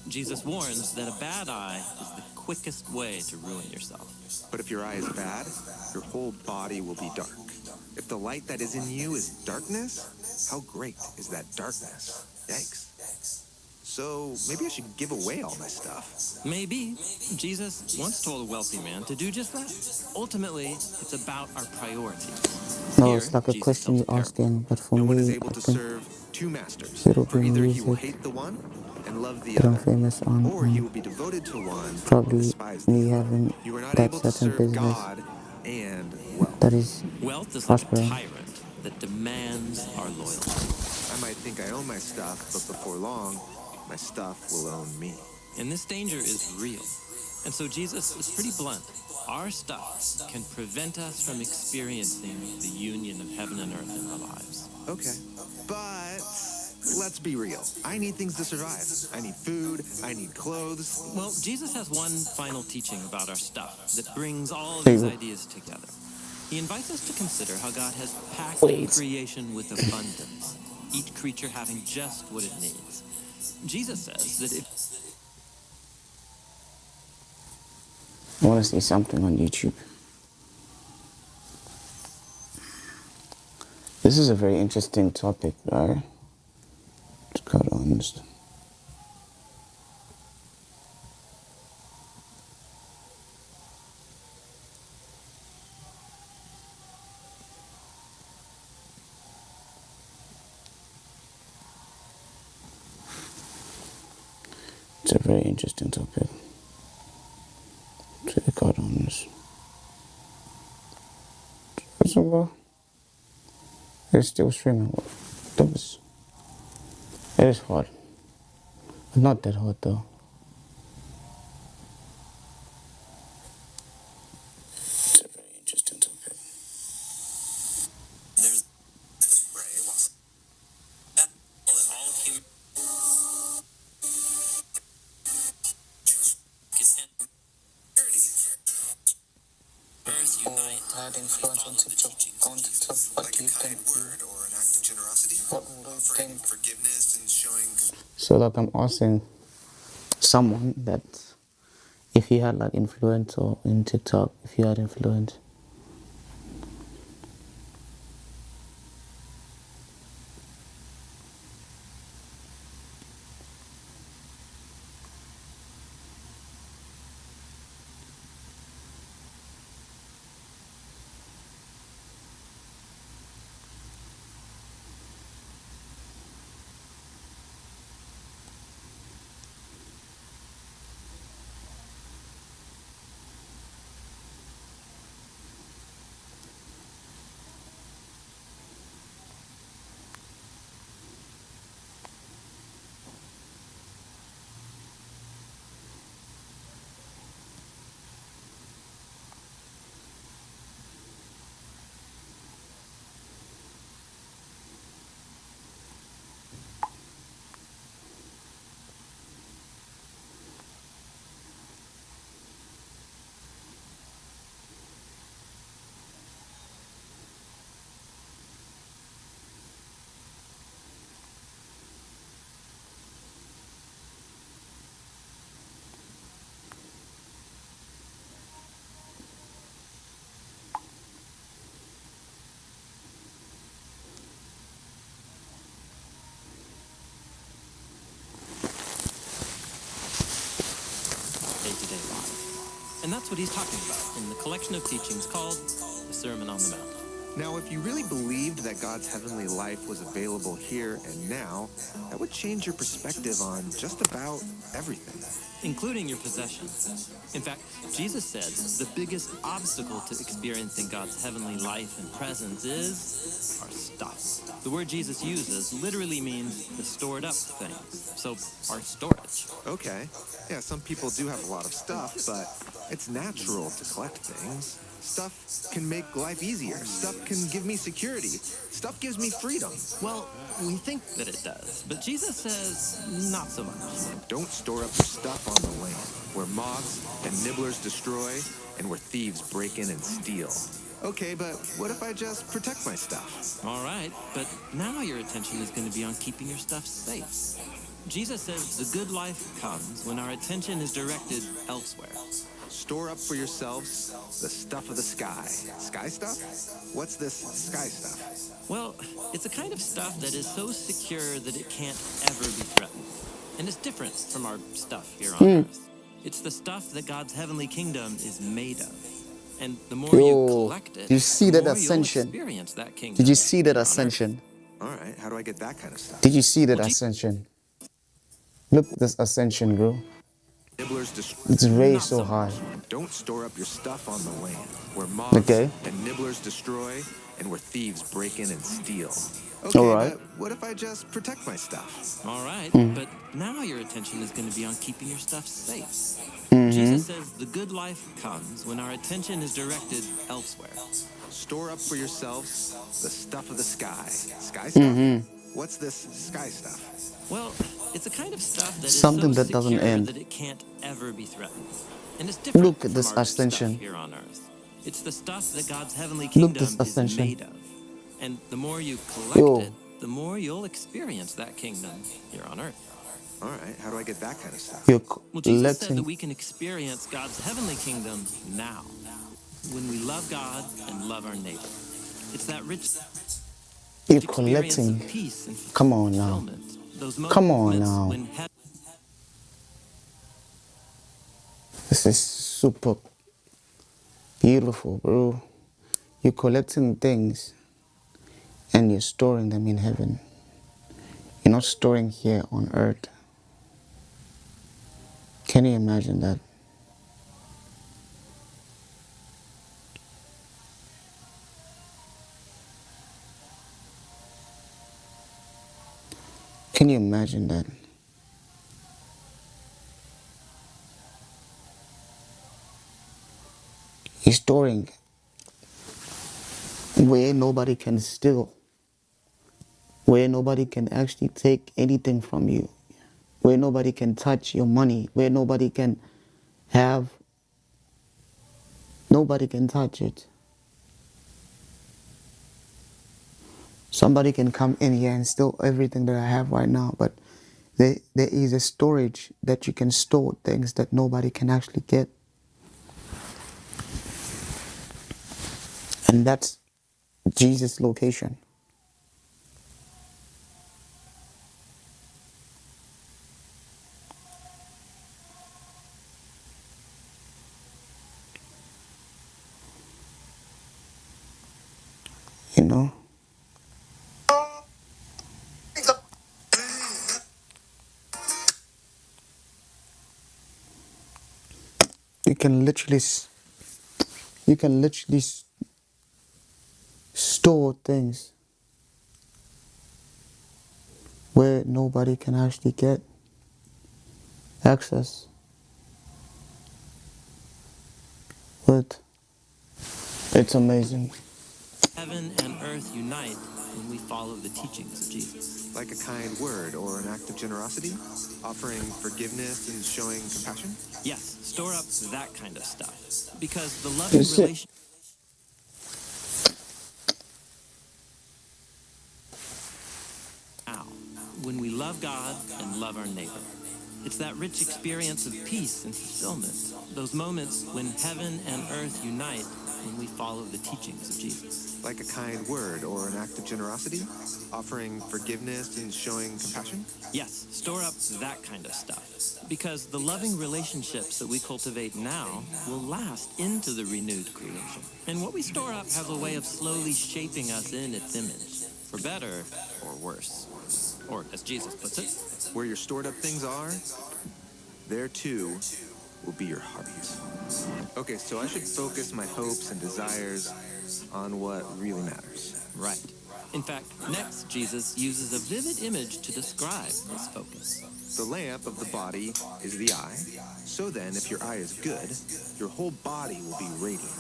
Jesus warns that a bad eye is the quickest way to ruin yourself. But if your eye is bad, your whole body will be dark. If the light that is in you is darkness, how great is that darkness? Yikes. So maybe I should give away all my stuff. Maybe. Jesus once told a wealthy man to do just that. Ultimately, it's about our priorities. No, Here, it's like a Jesus question tells you're a parable. asking, but for No one is me, able I to think serve two masters. it'll For be either he will music. hate the one and love the That I'm other, famous on, or he will be devoted to one and probably despise the me other. having You are not that able to certain serve business God and wealth. that is Wealth is like a prospering. tyrant that demands our loyalty. I might think I own my stuff, but before long, my stuff will own me. And this danger is real. And so Jesus is pretty blunt. Our stuff can prevent us from experiencing the union of heaven and earth in our lives. Okay. But let's be real. I need things to survive. I need food. I need clothes. Well, Jesus has one final teaching about our stuff that brings all of Wait, these wait. ideas together. He invites us to consider how God has packed Wait. creation with abundance, each creature having just what it needs. Jesus says that if I want to say something on YouTube. This is a very interesting topic, right? To cut honest. interesting topic to record on this. So, it's still streaming. It is hot. Not that hot though. It's a very interesting topic. There's all of human Earth unite. Had influence on TikTok. On TikTok, what do you think? Or an act of generosity. What do you think? Forgiveness and showing. So, like, I'm asking someone that if he had like influence or in TikTok, if you had influence. day-to-day life. And that's what he's talking about in the collection of teachings called the Sermon on the Mount. Now, if you really believed that God's heavenly life was available here and now, that would change your perspective on just about everything. Including your possessions. In fact, Jesus said the biggest obstacle to experiencing God's heavenly life and presence is our stuff. The word Jesus uses literally means the stored up things. So, our storage. Okay. Yeah, some people do have a lot of stuff, but it's natural to collect things. Stuff can make life easier. Stuff can give me security. Stuff gives me freedom. Well, we think that it does, but Jesus says not so much. Don't store up your stuff on the land, where moths and nibblers destroy and where thieves break in and steal. Okay, but what if I just protect my stuff? All right, but now your attention is going to be on keeping your stuff safe. Jesus says the good life comes when our attention is directed elsewhere. Store up for yourselves the stuff of the sky. Sky stuff? What's this sky stuff? Well, it's a kind of stuff that is so secure that it can't ever be threatened. And it's different from our stuff here on Earth. It's the stuff that God's heavenly kingdom is made of. And the more you collect it, you see the that more ascension? you'll experience that kingdom. Did you see that here on Earth. ascension? All right, how do I get that kind of stuff? Did you see that Well, ascension? Look at this ascension, bro. Nibblers destroy. It's raised Not so so high. Don't store up your stuff on the land, where moths Okay. and nibblers destroy and where thieves break in and steal. Okay, All right. but what if I just protect my stuff? All right, but now your attention is going to be on keeping your stuff safe. Mm-hmm. Jesus says the good life comes when our attention is directed elsewhere. Store up for yourselves the stuff of the sky. Sky stuff? Mm-hmm. What's this sky stuff? Well, it's a kind of stuff that is Something so that doesn't secure end. that it can't ever be threatened. And it's different Look at from this our ascension. stuff here on Earth. It's the stuff that God's heavenly Look kingdom this is ascension. made of. And the more you collect Yo. it, the more you'll experience that kingdom here on Earth. All right, how do I get that kind of stuff? You're Well, Jesus said that collecting. we can experience God's heavenly kingdom now, when we love God and love our neighbor. It's that rich You're experience collecting. of peace and Come on now. fulfillment. Those Come on moments now. when heaven This is super beautiful, bro. You're collecting things and you're storing them in heaven. You're not storing here on earth. Can you imagine that? Can you imagine that? He's storing where nobody can steal, where nobody can actually take anything from you, where nobody can touch your money, where nobody can have, nobody can touch it. Somebody can come in here and steal everything that I have right now, but there is a storage that you can store things that nobody can actually get. And that's Jesus' location. You know? You can literally, you can literally store things where nobody can actually get access with. It's amazing. Heaven and earth unite when we follow the teachings of Jesus. Like a kind word or an act of generosity, offering forgiveness and showing compassion. Yes, store up that kind of stuff. Because the loving That's it. relationship now, when we love God and love our neighbor. It's that rich experience of peace and fulfillment. Those moments when heaven and earth unite when we follow the teachings of Jesus. Like a kind word or an act of generosity, offering forgiveness and showing compassion. Yes, store up that kind of stuff. Because the loving relationships that we cultivate now will last into the renewed creation. And what we store up has a way of slowly shaping us in its image, for better or worse. Or, as Jesus puts it, Where your stored up things are, there too will be your heart. Okay, so I should focus my hopes and desires on what really matters. right. In fact, next, Jesus uses a vivid image to describe this focus. The lamp of the body is the eye. So then, if your eye is good, your whole body will be radiant.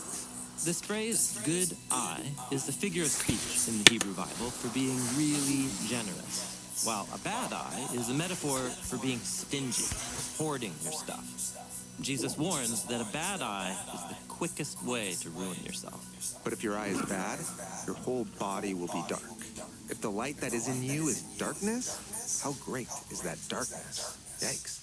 This phrase, good eye, is the figure of speech in the Hebrew Bible for being really generous, while a bad eye is a metaphor for being stingy, hoarding your stuff. Jesus warns that a bad eye is the quickest way to ruin yourself. But if your eye is bad, your whole body will be dark. If the light that is in you is darkness, how great is that darkness? Yikes.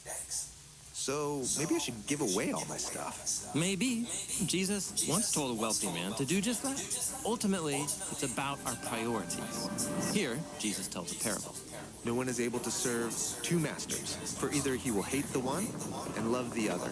So maybe I should give away all my stuff. Maybe. Jesus once told a wealthy man to do just that. Ultimately, it's about our priorities. Here, Jesus tells a parable. No one is able to serve two masters, for either he will hate the one and love the other,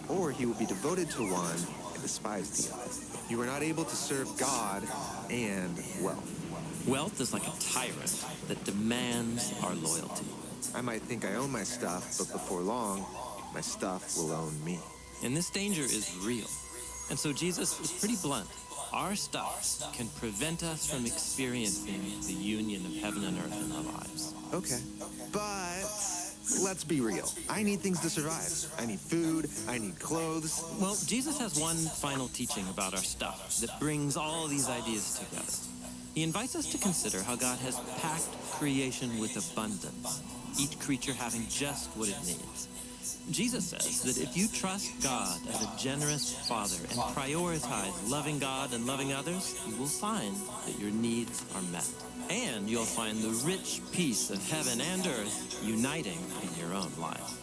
or he will be devoted to one and despise the other. You are not able to serve God and wealth. Wealth is like a tyrant that demands our loyalty. I might think I own my stuff, but before long, my stuff will own me. And this danger is real. And so Jesus is pretty blunt. Our stuff can prevent us from experiencing the union of heaven and earth in our lives. Okay. But let's be real. I need things to survive. I need food. I need clothes. Well, Jesus has one final teaching about our stuff that brings all these ideas together. He invites us to consider how God has packed creation with abundance, each creature having just what it needs. Jesus says that if you trust God as a generous Father and prioritize loving God and loving others, you will find that your needs are met. And you'll find the rich peace of heaven and earth uniting in your own life.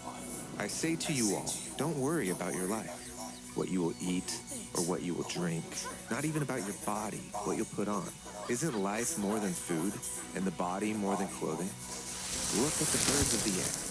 I say to you all, don't worry about your life, what you will eat or what you will drink, not even about your body, what you'll put on. Isn't life more than food and the body more than clothing? Look at the birds of the air.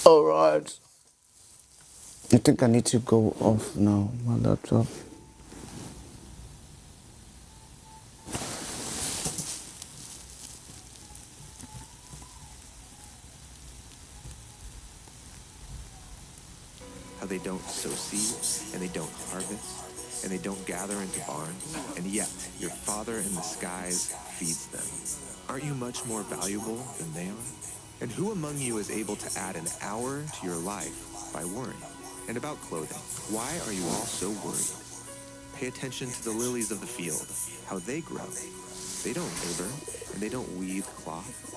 All right. I think I need to go off now, my laptop. How they don't sow seeds, and they don't harvest, and they don't gather into barns, and yet your Father in the skies feeds them. Aren't you much more valuable than they are? And who among you is able to add an hour to your life by worrying? And about clothing, why are you all so worried? Pay attention to the lilies of the field, how they grow. They don't labor, and they don't weave cloth.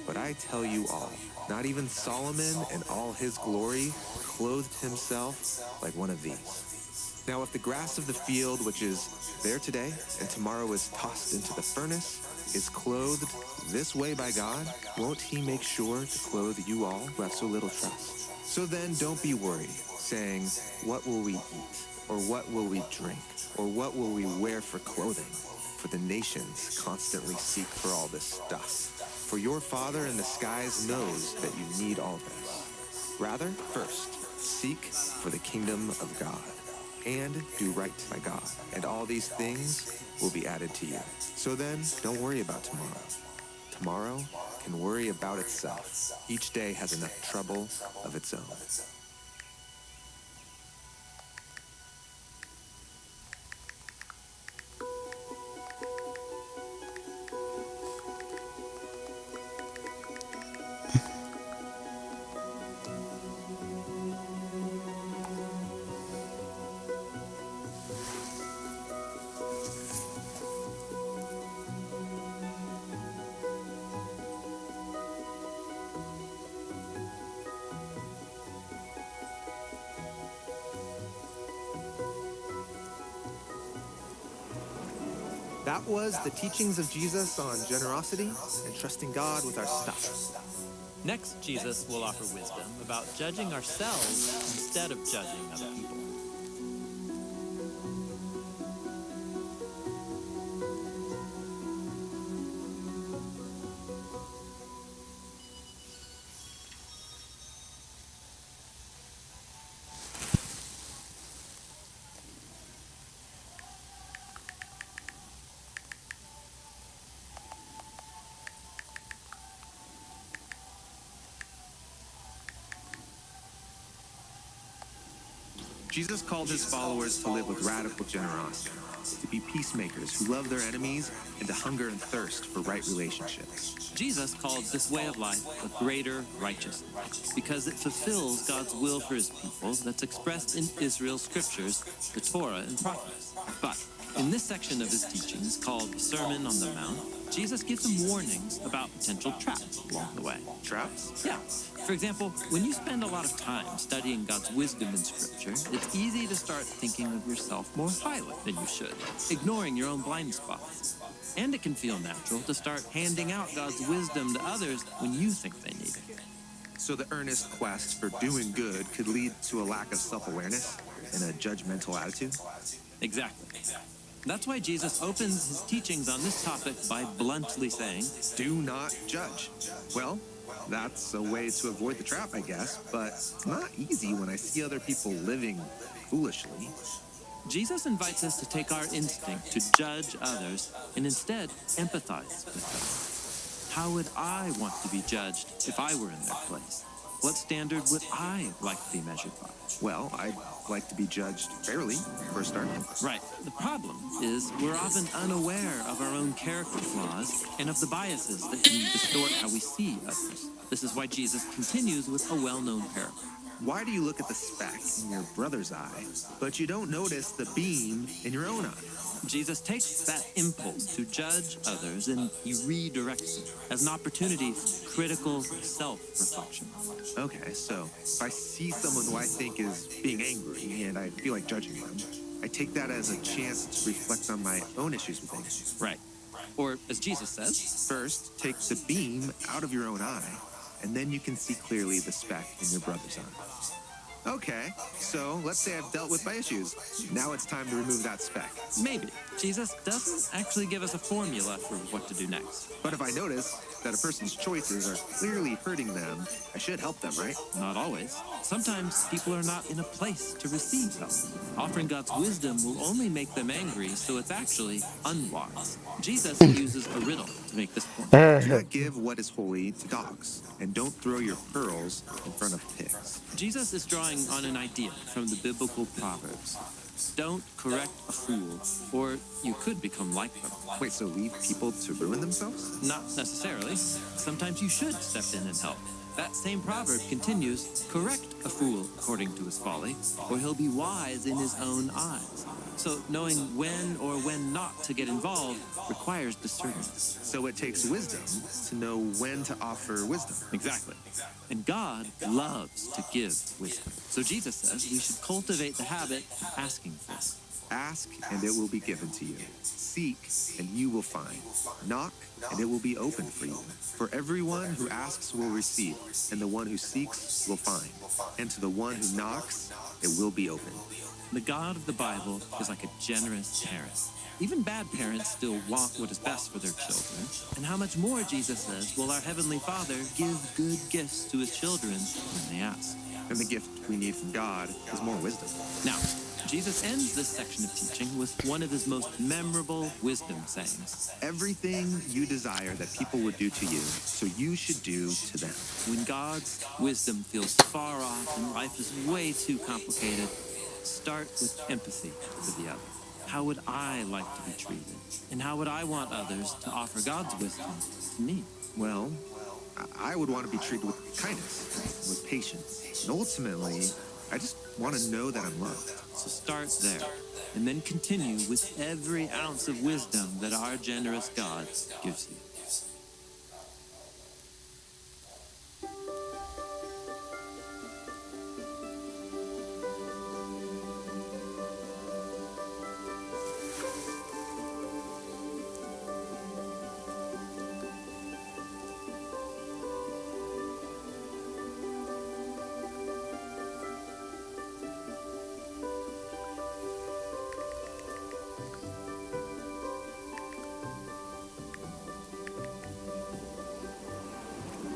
But I tell you all, not even Solomon in all his glory clothed himself like one of these. Now, if the grass of the field, which is there today and tomorrow is tossed into the furnace, is clothed this way by God, won't he make sure to clothe you all who have so little trust? So then don't be worried, saying, what will we eat? Or what will we drink? Or what will we wear for clothing? For the nations constantly seek for all this stuff. For your Father in the skies knows that you need all this. Rather, first, seek for the kingdom of God, and do right by God, and all these things will be added to you. So then, don't worry about tomorrow. Tomorrow can worry about itself. Each day has enough trouble of its own. That was the teachings of Jesus on generosity and trusting God with our stuff. Next, Jesus will offer wisdom about judging ourselves instead of judging other people. Jesus called his followers to live with radical generosity, to be peacemakers who love their enemies, and to hunger and thirst for right relationships. Jesus called this way of life a greater righteousness because it fulfills God's will for his people that's expressed in Israel's scriptures, the Torah and prophets. But in this section of his teachings, called the Sermon on the Mount, Jesus gives them warnings about potential traps along the way. Traps? Yeah. For example, when you spend a lot of time studying God's wisdom in Scripture, it's easy to start thinking of yourself more highly than you should, ignoring your own blind spots. And it can feel natural to start handing out God's wisdom to others when you think they need it. So the earnest quest for doing good could lead to a lack of self-awareness and a judgmental attitude? Exactly. That's why Jesus opens his teachings on this topic by bluntly saying, Do not judge. Well, that's a way to avoid the trap, I guess, but it's not easy when I see other people living foolishly. Jesus invites us to take our instinct to judge others and instead empathize with them. How would I want to be judged if I were in their place? What standard would I like to be measured by? Well, I'd like to be judged fairly, for a start. Right. The problem is we're often unaware of our own character flaws and of the biases that can distort how we see others. This is why Jesus continues with a well-known parable. Why do you look at the speck in your brother's eye, but you don't notice the beam in your own eye? Jesus takes that impulse to judge others and he redirects it as an opportunity for critical self-reflection. Okay, so if I see someone who I think is being angry and I feel like judging them, I take that as a chance to reflect on my own issues with things. Right. Or, as Jesus says, first, take the beam out of your own eye, and then you can see clearly the speck in your brother's eye. Okay, so let's say I've dealt with my issues. Now it's time to remove that speck. Maybe. Jesus doesn't actually give us a formula for what to do next. But if I notice that a person's choices are clearly hurting them, I should help them, right? Not always. Sometimes people are not in a place to receive help. Offering God's wisdom will only make them angry, so it's actually unwise. Jesus uses a riddle to make this point. Do not give what is holy to dogs, and don't throw your pearls in front of pigs. Jesus is drawing on an idea from the biblical Proverbs. Don't correct a fool, or you could become like them. Wait, so leave people to ruin themselves? Not necessarily. Sometimes you should step in and help. That same proverb continues, correct a fool according to his folly, or he'll be wise in his own eyes. So knowing when or when not to get involved requires discernment. So it takes wisdom to know when to offer wisdom. Exactly. And God loves to give wisdom. So Jesus says we should cultivate the habit of asking for it. Ask, and it will be given to you. Seek, and you will find. Knock, and it will be opened for you. For everyone who asks will receive, and the one who seeks will find. And to the one who knocks, it will be opened. The God of the Bible is like a generous parent. Even bad parents still want what is best for their children. And how much more, Jesus says, will our Heavenly Father give good gifts to his children when they ask? And the gift we need from God is more wisdom. Now, Jesus ends this section of teaching with one of his most memorable wisdom sayings. Everything you desire that people would do to you, so you should do to them. When God's wisdom feels far off and life is way too complicated, start with empathy for the other. How would I like to be treated? And how would I want others to offer God's wisdom to me? Well, I would want to be treated with kindness, with patience. And ultimately, I just want to know that I'm loved. So start there, and then continue with every ounce of wisdom that our generous God gives you.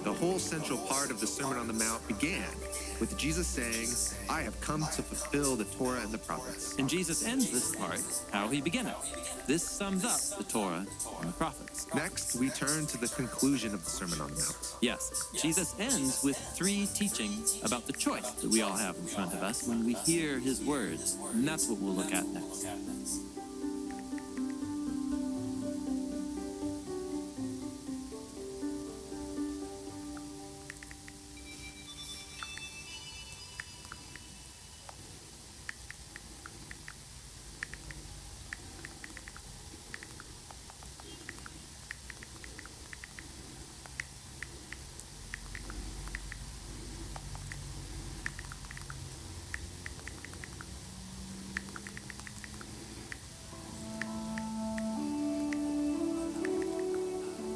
The whole central part of the Sermon on the Mount began with Jesus saying, I have come to fulfill the Torah and the prophets. And Jesus ends this part how he began it. This sums up the Torah and the prophets. Next, we turn to the conclusion of the Sermon on the Mount. Yes, Jesus ends with 3 teachings about the choice that we all have in front of us when we hear his words. And that's what we'll look at next.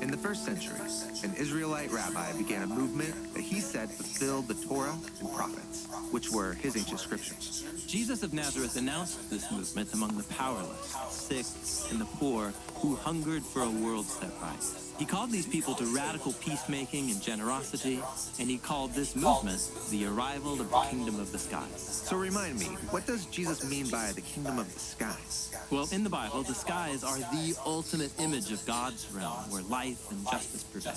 In the first century, an Israelite rabbi began a movement that he said fulfilled the Torah and prophets, which were his ancient scriptures. Jesus of Nazareth announced this movement among the powerless, sick, and the poor who hungered for a world set right. He called these people to radical peacemaking and generosity, and he called this movement the arrival of the kingdom of the skies. So remind me, what does Jesus mean by the kingdom of the skies? Well, in the Bible, the skies are the ultimate image of God's realm where life and justice prevail.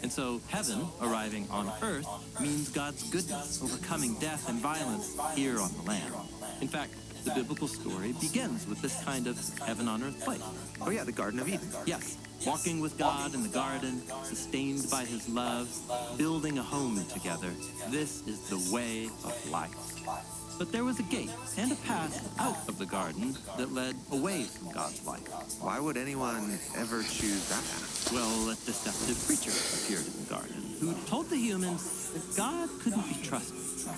And so heaven, arriving on earth, means God's goodness, overcoming death and violence here on the land. In fact, the biblical story begins with this kind of heaven on earth place. Oh yeah, the Garden of Eden. Yes, walking with God in the garden, sustained by his love, building a home together. This is the way of life. But there was a gate and a path out of the garden that led away from God's life. Why would anyone ever choose that path? Well, a deceptive preacher appeared in the garden who told the humans that God couldn't be trusted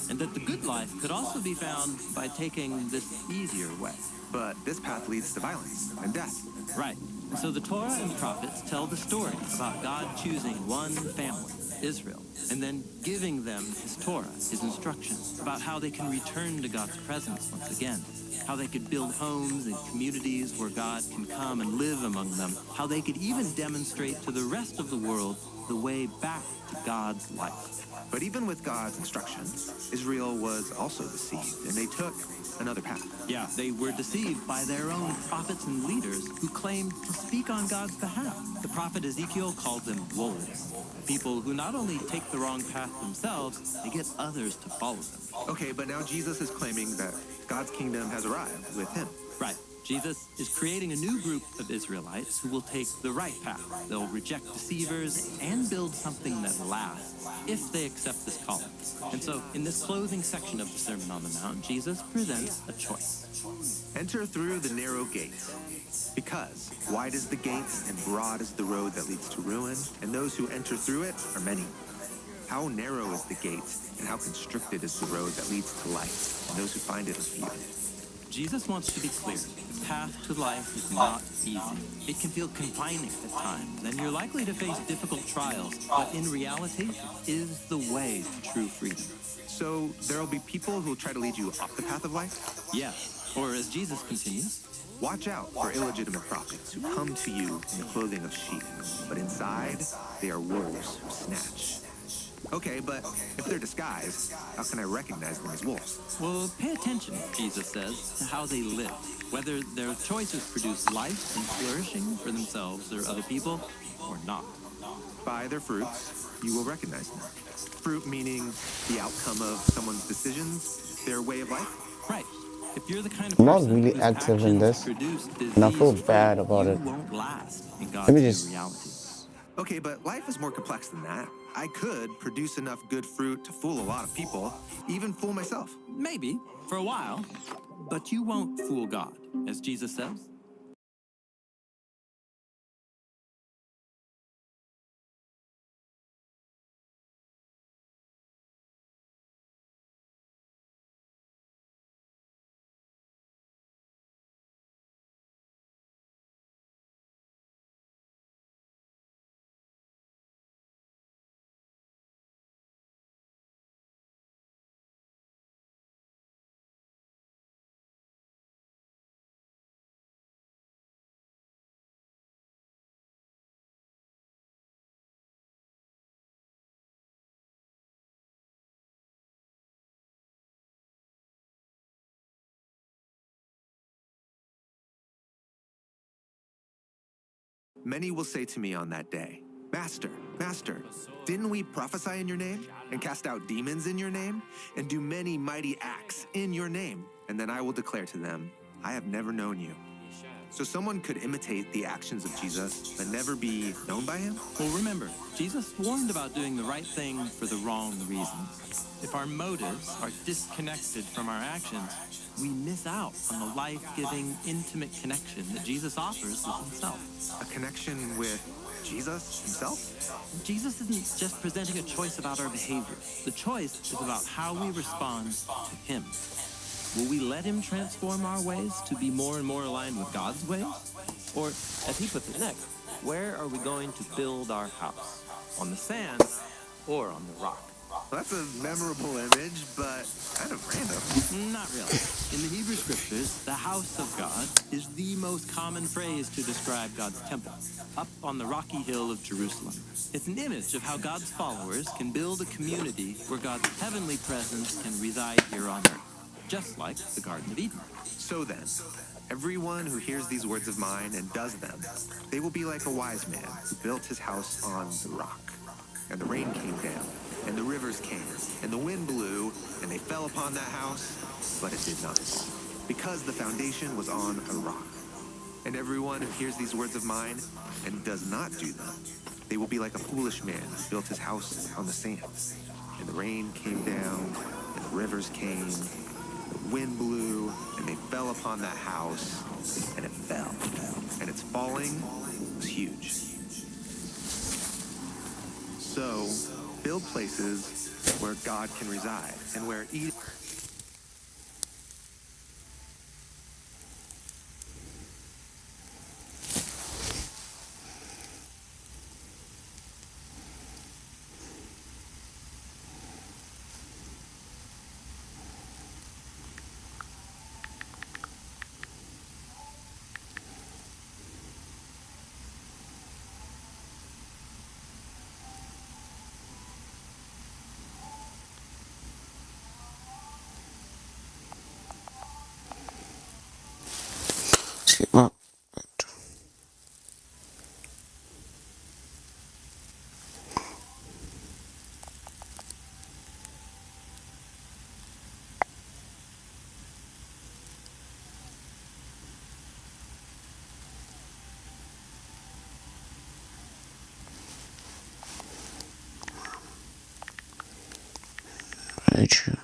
and that the good life could also be found by taking this easier way. But this path leads to violence and death. Right. And so the Torah and prophets tell the story about God choosing one family Israel, and then giving them his Torah, his instructions about how they can return to God's presence once again, how they could build homes and communities where God can come and live among them, how they could even demonstrate to the rest of the world the way back to God's life. But even with God's instructions, Israel was also deceived, and they took another path. Yeah, they were deceived by their own prophets and leaders who claimed to speak on God's behalf. The prophet Ezekiel called them wolves, people who not only take the wrong path themselves, they get others to follow them. Okay, but now Jesus is claiming that God's kingdom has arrived with him. Right. Jesus is creating a new group of Israelites who will take the right path. They'll reject deceivers and build something that lasts if they accept this calling. And so, in this closing section of the Sermon on the Mount, Jesus presents a choice. Enter through the narrow gate, because wide is the gate and broad is the road that leads to ruin, and those who enter through it are many. How narrow is the gate, and how constricted is the road that leads to life, and those who find it are few. Jesus wants to be clear. The path to life is not easy. It can feel confining at times, and you're likely to face difficult trials, but in reality, it is the way to true freedom. So there'll be people who'll try to lead you off the path of life? Yes, or as Jesus continues, watch out for illegitimate prophets who come to you in the clothing of sheep, but inside they are wolves who snatch. Okay, but if they're disguised, how can I recognize them as wolves? well, pay attention, Jesus says, to how they live. Whether their choices produce life and flourishing for themselves or other people, or not. By their fruits, you will recognize them. Fruit meaning the outcome of someone's decisions, their way of life. Right. If you're the kind of I'm not person really whose active in actions this, produce and I feel disease, bad about you it. won't last in God's Let me new just- reality. Okay, but life is more complex than that. I could produce enough good fruit to fool a lot of people, even fool myself. Maybe, for a while, but you won't fool God, as Jesus says. Many will say to me on that day, Master, Master, didn't we prophesy in your name and cast out demons in your name and do many mighty acts in your name? And then I will declare to them, I have never known you. So someone could imitate the actions of Jesus but never be known by him? Well, remember, Jesus warned about doing the right thing for the wrong reasons. If our motives are disconnected from our actions, we miss out on the life-giving, intimate connection that Jesus offers with himself. A connection with Jesus himself? Jesus isn't just presenting a choice about our behavior. The choice is about how we respond to him. Will we let him transform our ways to be more and more aligned with God's ways? Or, as he puts it next, where are we going to build our house? On the sand or on the rock? Well, that's a memorable image, but kind of random. Not really. In the Hebrew scriptures, the house of God is the most common phrase to describe God's temple, up on the rocky hill of Jerusalem. It's an image of how God's followers can build a community where God's heavenly presence can reside here on earth, just like the Garden of Eden. So then, everyone who hears these words of mine and does them, they will be like a wise man who built his house on the rock. And the rain came down, and the rivers came, and the wind blew, and they fell upon that house, but it did not fall, because the foundation was on a rock. And everyone who hears these words of mine and does not do them, they will be like a foolish man who built his house on the sand. And the rain came down, and the rivers came, the wind blew, and they fell upon that house, and it fell. And its falling was huge. So, build places where God can reside, and where each see. Well, right here.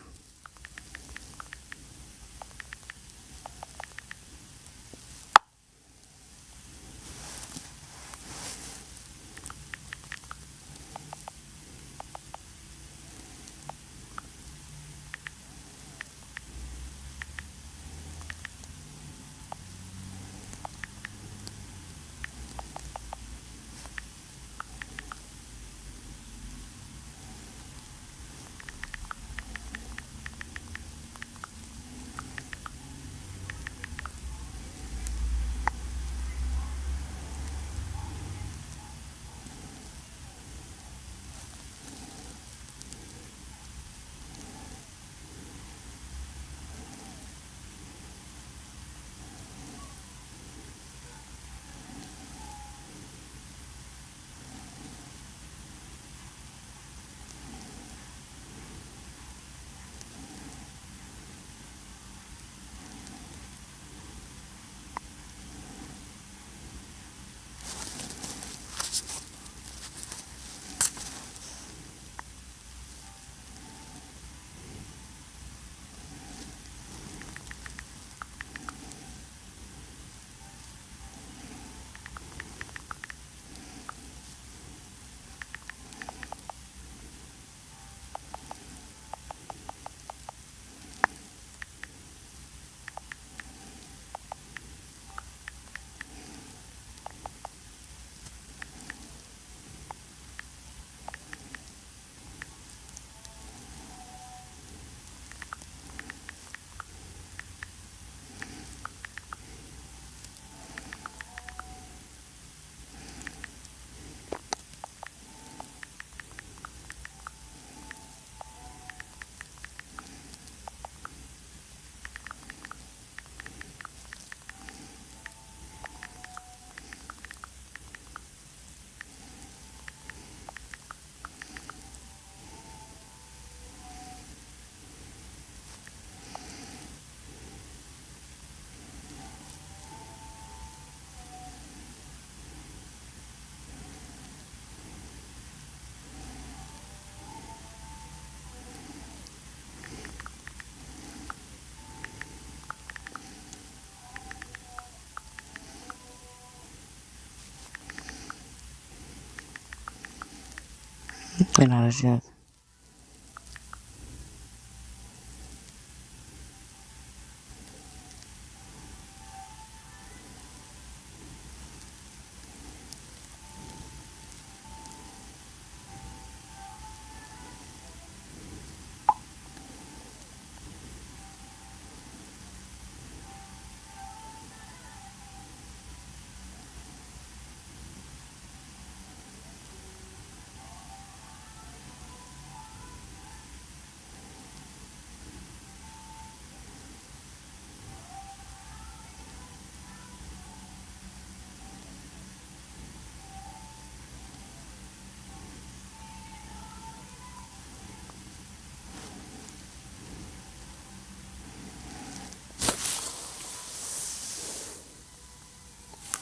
And I was just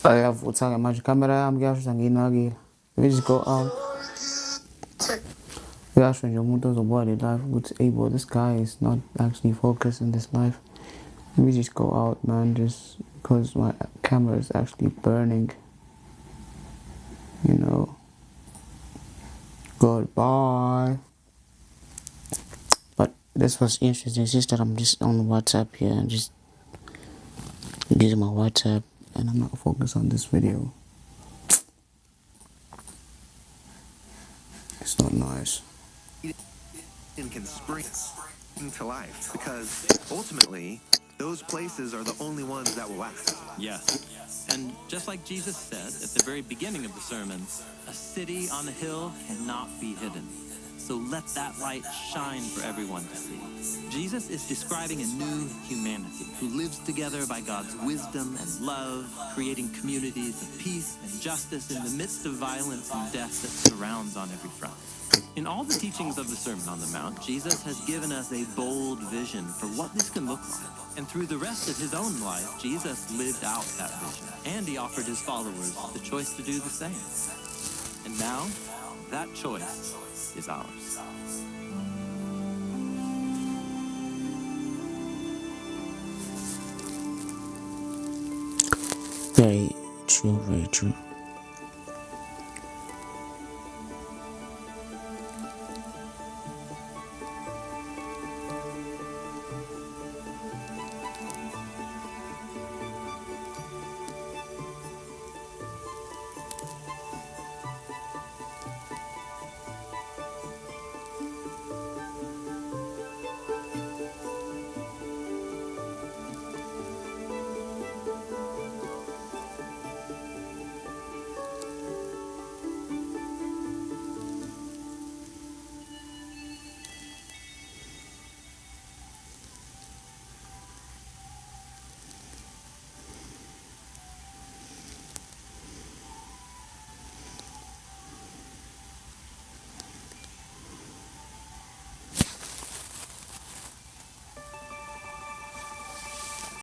Ayavuthaka manje ikamera yami kuyasho ngiyinakile. Let me just go out. Kuyasho nje umuntu ozobuka le life ukuthi hey boy, this guy is not actually focused in this life. Let me just go out, man, just because my camera is actually burning. You know. Goodbye. But this was interesting. It's just that I'm just on WhatsApp here and just using my WhatsApp and I'm not focused on this video. It's not nice. And can spring to life because ultimately those places are the only ones that will last. Yes. And just like Jesus said at the very beginning of the sermon, a city on a hill cannot be hidden. so let that light shine for everyone to see. Jesus is describing a new humanity who lives together by God's wisdom and love, creating communities of peace and justice in the midst of violence and death that surrounds on every front. In all the teachings of the Sermon on the Mount, Jesus has given us a bold vision for what this can look like. And through the rest of his own life, Jesus lived out that vision. And he offered his followers the choice to do the same. And now, that choice is ours. Very true, very true.